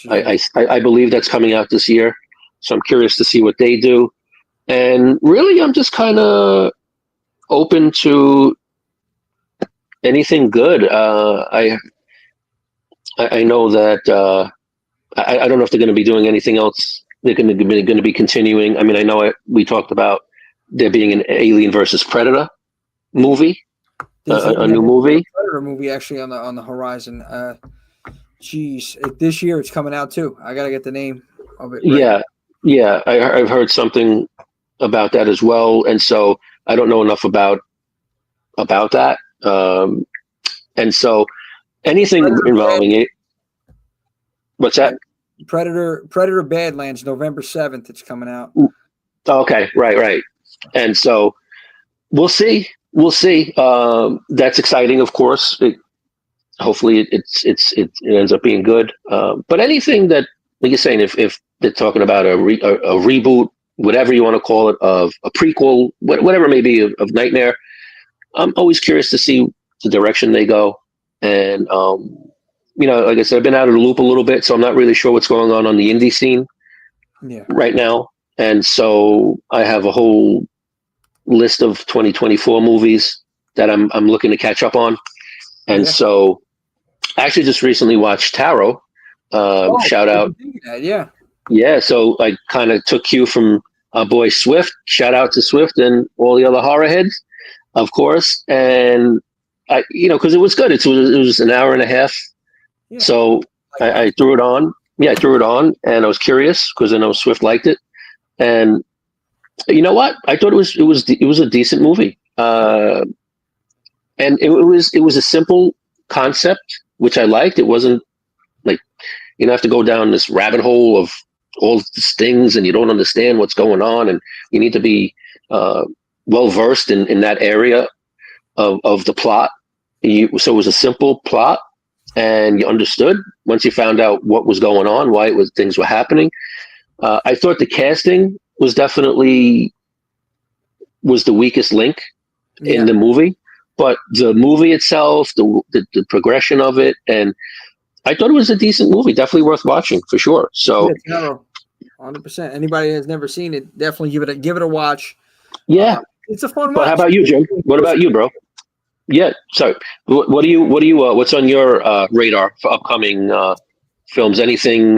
S8: I believe that's coming out this year, so I'm curious to see what they do. And really, I'm just kind of open to anything good. I know that I don't know if they're going to be doing anything else. They're going to be continuing. I mean, I know we talked about there being an Alien versus Predator movie, a new movie.
S1: Predator movie actually on the horizon. This year it's coming out too. I gotta get the name of it. Right.
S8: Yeah. I've heard something about that as well, and so I don't know enough about that. And so anything
S1: Predator
S8: involving it. What's that?
S1: Predator Badlands, November 7th. It's coming out.
S8: Okay, right. And so we'll see. That's exciting, of course. Hopefully it ends up being good. But anything that, like you're saying, if they're talking about a reboot, whatever you want to call it, of a prequel, whatever it may be of Nightmare, I'm always curious to see the direction they go. And like I said, I've been out of the loop a little bit, so I'm not really sure what's going on the indie scene right now. And so I have a whole list of 2024 movies that I'm looking to catch up on. And so I actually just recently watched Tarot. Shout out. Yeah. So I kind of took cue from our boy Swift. Shout out to Swift and all the other horror heads, of course. And because it was good. It was an hour and a half. Yeah. So I threw it on. Yeah, I threw it on, and I was curious because I know Swift liked it. And you know what? I thought it was a decent movie. And it was a simple concept, which I liked. It wasn't like you have to go down this rabbit hole of all these things, and you don't understand what's going on, and you need to be well versed in that area of the plot. So it was a simple plot, and you understood once you found out what was going on, why things were happening. I thought the casting was definitely the weakest link in the movie. But the movie itself, the progression of it, and I thought it was a decent movie, definitely worth watching for sure. So,
S1: 100%. Anybody that's never seen it, definitely give it a watch.
S8: Yeah,
S1: it's a fun watch.
S8: But how about you, Jim? What about you, bro? Yeah. So, what do you? What's on your radar for upcoming films? Anything?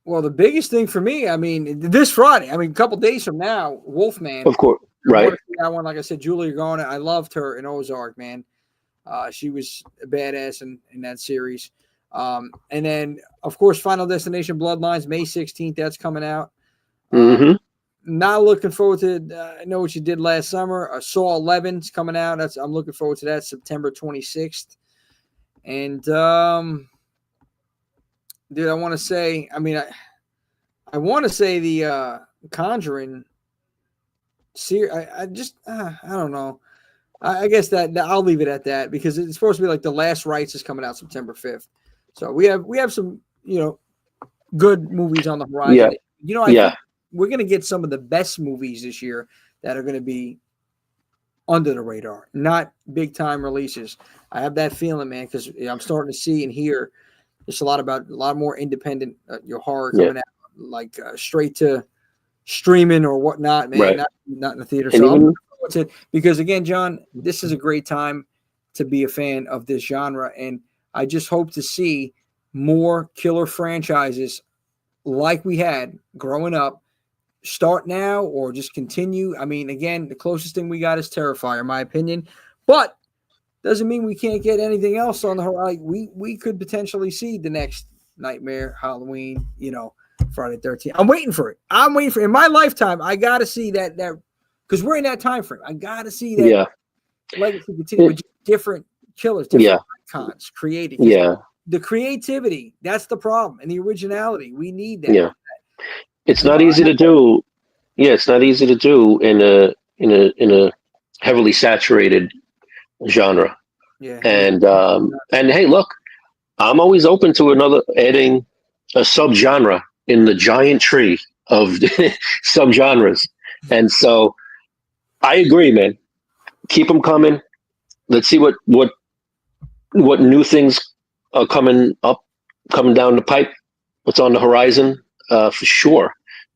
S1: Well, the biggest thing for me, I mean, this Friday. I mean, a couple days from now, Wolfman.
S8: Of course. Right.
S1: That one, like I said, Julia Garner. I loved her in Ozark, man. She was a badass in that series. And then, of course, Final Destination Bloodlines, May 16th. That's coming out.
S8: Mm-hmm.
S1: Not looking forward to I Know What You Did Last Summer. Saw 11's coming out. I'm looking forward to that, September 26th. And, dude, I want to say, I want to say the Conjuring series. I don't know. I guess that I'll leave it at that because it's supposed to be like The Last Rites is coming out September 5th. So we have some, good movies on the horizon.
S8: Yeah.
S1: I think we're going to get some of the best movies this year that are going to be under the radar, not big time releases. I have that feeling, man, because I'm starting to see and hear just a lot more independent horror coming out, like straight to streaming or whatnot, man.
S8: Right.
S1: Not in the theater.
S8: And
S1: So
S8: even,
S1: because again, John, this is a great time to be a fan of this genre, and I just hope to see more killer franchises like we had growing up start now or just continue. Again, the closest thing we got is Terrifier, in my opinion, but doesn't mean we can't get anything else on the horizon. We could potentially see the next Nightmare, Halloween, Friday the 13th. I'm waiting for it. In my lifetime. I got to see that because we're in that time frame. I got to see that legacy continue with different killers, different icons created.
S8: Yeah.
S1: The creativity, that's the problem, and the originality. We need that.
S8: Yeah. It's not easy to do. Yeah, it's not easy to do in a heavily saturated genre.
S1: Yeah.
S8: And hey, look, I'm always open to adding a subgenre in the giant tree of subgenres. And so I agree, man. Keep them coming. Let's see what new things are coming down the pipe. What's on the horizon, for sure.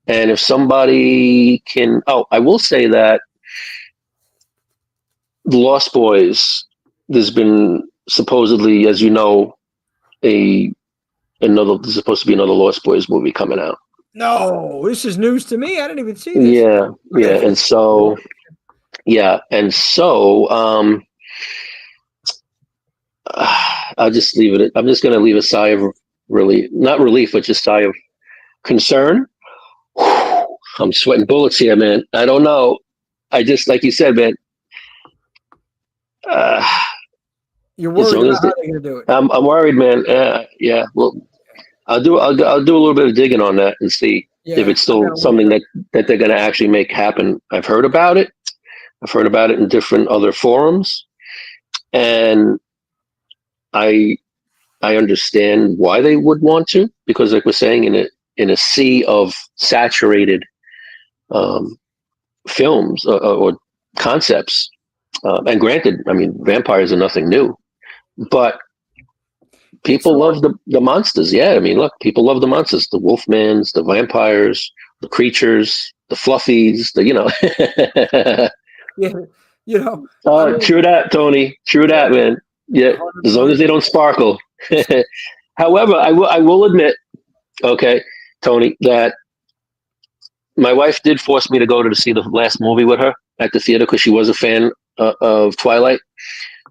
S8: And if somebody can, I will say that The Lost Boys, there's been supposedly, as you know, there's supposed to be another Lost Boys movie coming out.
S1: No, this is news to me. I didn't even see this.
S8: Yeah. And so, I'll just leave it. I'm just going to leave a sigh of not relief, but just sigh of concern. I'm sweating bullets here, man. I don't know. I just, like you said, man.
S1: You're worried about how they're going to do it.
S8: I'm worried, man. Yeah. Well, I'll do a little bit of digging on that and see if it's still something that they're going to actually make happen. I've heard about it. I've heard about it in different other forums, and I understand why they would want to, because, like we're saying, in a sea of saturated films or concepts, and granted, vampires are nothing new, but people love the monsters. Yeah, look, people love the monsters, the Wolfmans, the vampires, the creatures, the fluffies, True that, Tony. True that, man. Yeah, as long as they don't sparkle. However, I will admit, okay, Tony, that my wife did force me to go to see the last movie with her at the theater because she was a fan of Twilight.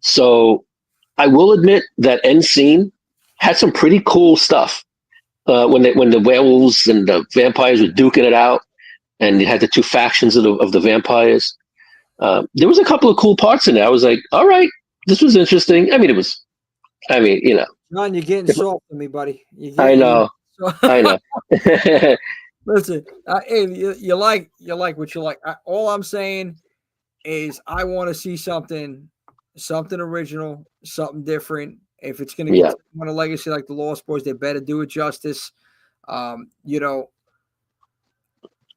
S8: So I will admit that end scene had some pretty cool stuff. When the werewolves and the vampires were duking it out, and you had the two factions of the vampires. There was a couple of cool parts in there. I was like, all right, this was interesting. John,
S1: you're getting soft to me, buddy.
S8: I know.
S1: Listen, hey, you like what you like. All I'm saying is I want to see something original, something different. If it's going to get on a legacy like the Lost Boys, they better do it justice. I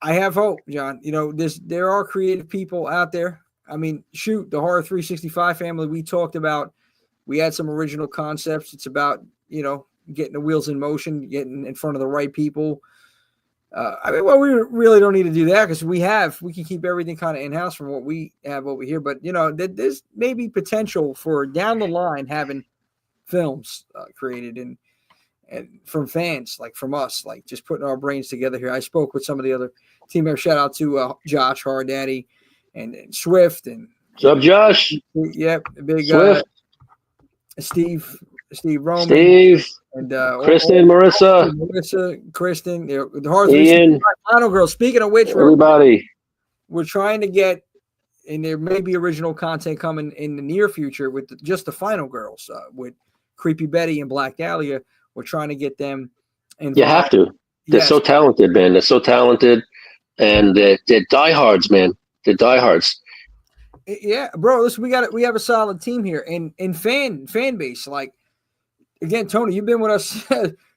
S1: have hope, John. There are creative people out there. The Horror 365 family we talked about, we had some original concepts. It's about, getting the wheels in motion, getting in front of the right people. We really don't need to do that because we can keep everything kind of in-house from what we have over here. But, there's maybe potential for down the line having films created and from fans, like from us, like just putting our brains together here. I spoke with some of the other team members. Shout out to Josh Hardaddy and Swift and
S8: what's up, Josh?
S1: Yep, the big
S8: Swift.
S1: Steve Roman.
S8: Steve.
S1: And
S8: Kristen, Marissa,
S1: Kristen, the Hard
S8: Ian,
S1: Final Girls. Speaking of which,
S8: everybody.
S1: we're trying to get, and there may be original content coming in the near future with just the Final Girls, with Creepy Betty and Black Dahlia. We're trying to get them involved.
S8: You have to. They're so talented, man. They're so talented, and they're diehards, man. They're diehards.
S1: Yeah, bro. Listen, we have a solid team here, and fan base. Like, again, Tony, you've been with us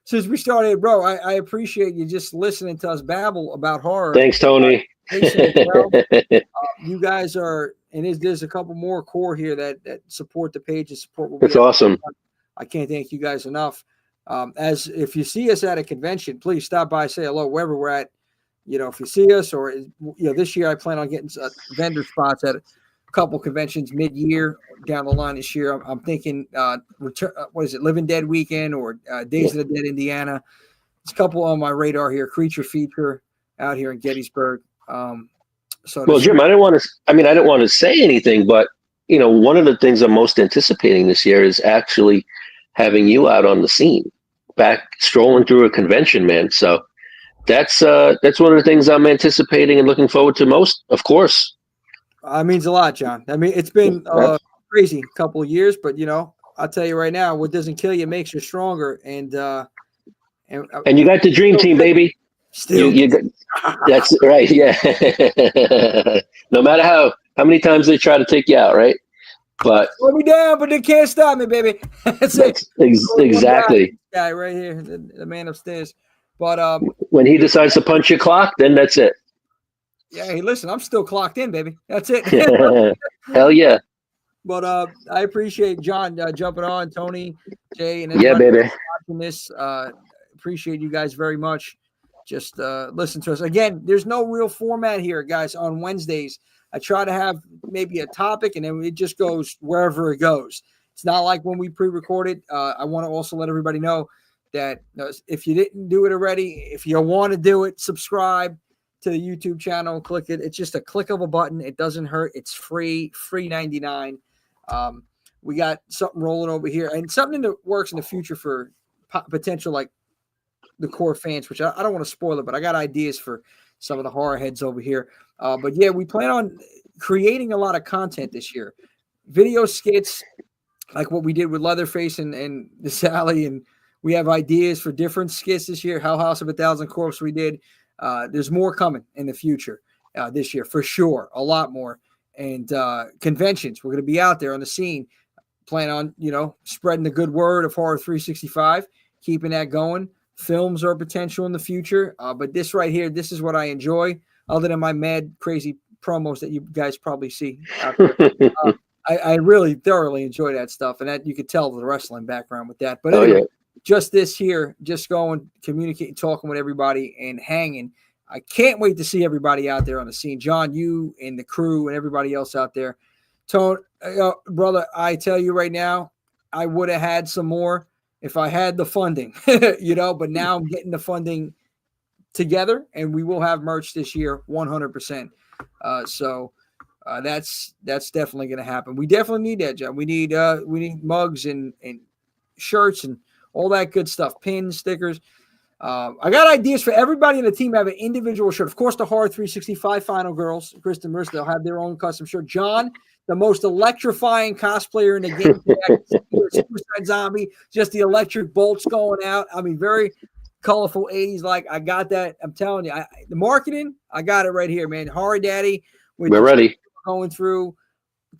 S1: since we started, bro. I appreciate you just listening to us babble about horror.
S8: Thanks, Tony.
S1: You guys are, and there's a couple more core here that support the page and support what
S8: It's awesome.
S1: I can't thank you guys enough. As if you see us at a convention, please stop by, say hello wherever we're at. You know, if you see us, or this year I plan on getting vendor spots at a couple conventions mid-year down the line this year. I'm thinking what is it, Living Dead Weekend or Days of the Dead Indiana. It's a couple on my radar here. Creature Feature out here in Gettysburg.
S8: Well, Jim, I didn't want to say anything, but one of the things I'm most anticipating this year is actually having you out on the scene, back strolling through a convention, man. So that's one of the things I'm anticipating and looking forward to most, of course.
S1: It means a lot, John. I mean, it's been crazy couple of years, but I'll tell you right now, what doesn't kill you makes you stronger. And
S8: you got the dream team, baby.
S1: Still,
S8: that's right. Yeah. No matter how many times they try to take you out, right? But
S1: slow me down, but they can't stop me, baby. That's
S8: exactly.
S1: Guy right here, the man upstairs. But
S8: when he decides to punch your clock, then that's it.
S1: Yeah, hey, listen, I'm still clocked in, baby. That's it.
S8: Hell yeah.
S1: But I appreciate John jumping on, Tony, Jay, and
S8: yeah, baby.
S1: Watching this. Appreciate you guys very much. Just listen to us. Again, there's no real format here, guys. On Wednesdays, I try to have maybe a topic, and then it just goes wherever it goes. It's not like when we pre-recorded. I want to also let everybody know that if you didn't do it already, if you want to do it, subscribe to the YouTube channel, click it. It's just a click of a button. It doesn't hurt. It's free 99. We got something rolling over here, and something that works in the future for potential like the core fans, which I don't want to spoil it, but I got ideas for some of the horror heads over here. But yeah, we plan on creating a lot of content this year. Video skits like what we did with Leatherface and the Sally, and we have ideas for different skits this year. Hell House of a Thousand Corpses we did. There's more coming in the future this year for sure, a lot more. And conventions, we're going to be out there on the scene. Plan on, spreading the good word of Horror 365, keeping that going. Films are potential in the future, but this right here, this is what I enjoy, other than my mad, crazy promos that you guys probably see out there. I really thoroughly enjoy that stuff, and that you could tell the wrestling background with that. But anyway, just this here, just going, communicating, talking with everybody, and hanging. I can't wait to see everybody out there on the scene. John, you and the crew and everybody else out there. Tone, brother, I tell you right now, I would have had some more if I had the funding, but now I'm getting the funding together, and we will have merch this year, 100%. So that's definitely going to happen. We definitely need that, John. We need mugs and shirts and all that good stuff, pins, stickers. I got ideas for everybody in the team to have an individual shirt. Of course, the Horror 365 Final Girls, Kristen Marissa, they'll have their own custom shirt. John, the most electrifying cosplayer in the game, Suicide Zombie, just the electric bolts going out. I mean, very colorful 80s. Like, I got that. I'm telling you, the marketing, I got it right here, man. Horror Daddy.
S8: We're ready.
S1: Going through.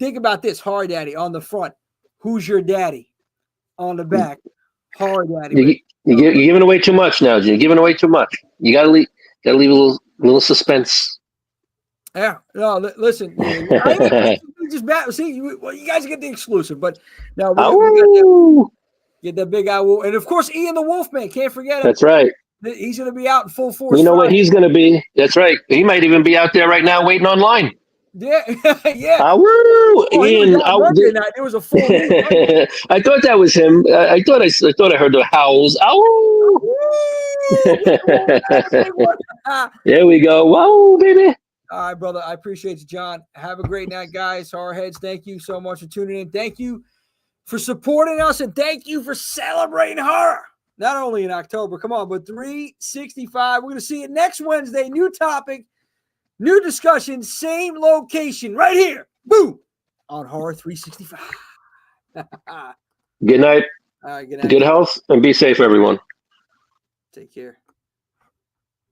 S1: Think about this, Horror Daddy on the front. Who's your daddy? On the back, Horror Daddy.
S8: You're giving away too much now, Jim. You're giving away too much. You gotta leave a little suspense.
S1: Yeah, no. Listen, you guys get the exclusive, but no, we get the big owl, and of course, Ian the Wolfman. Can't forget him.
S8: That's right.
S1: He's going to be out in full force.
S8: You know what he's going to be? That's right. He might even be out there right now waiting online.
S1: Yeah, yeah.
S8: Oh, Ian,
S1: it was a full.
S8: I thought that was him. I thought I heard the howls. There we go. Whoa, baby.
S1: All right, brother. I appreciate you, John. Have a great night, guys. Horror Heads, thank you so much for tuning in. Thank you for supporting us, and thank you for celebrating horror. not only in October, come on, but 365. We're going to see it next Wednesday. New topic, new discussion, same location right here. Boom. On Horror 365.
S8: Good night.
S1: All right, good night.
S8: Good health and be safe, everyone.
S1: Take care.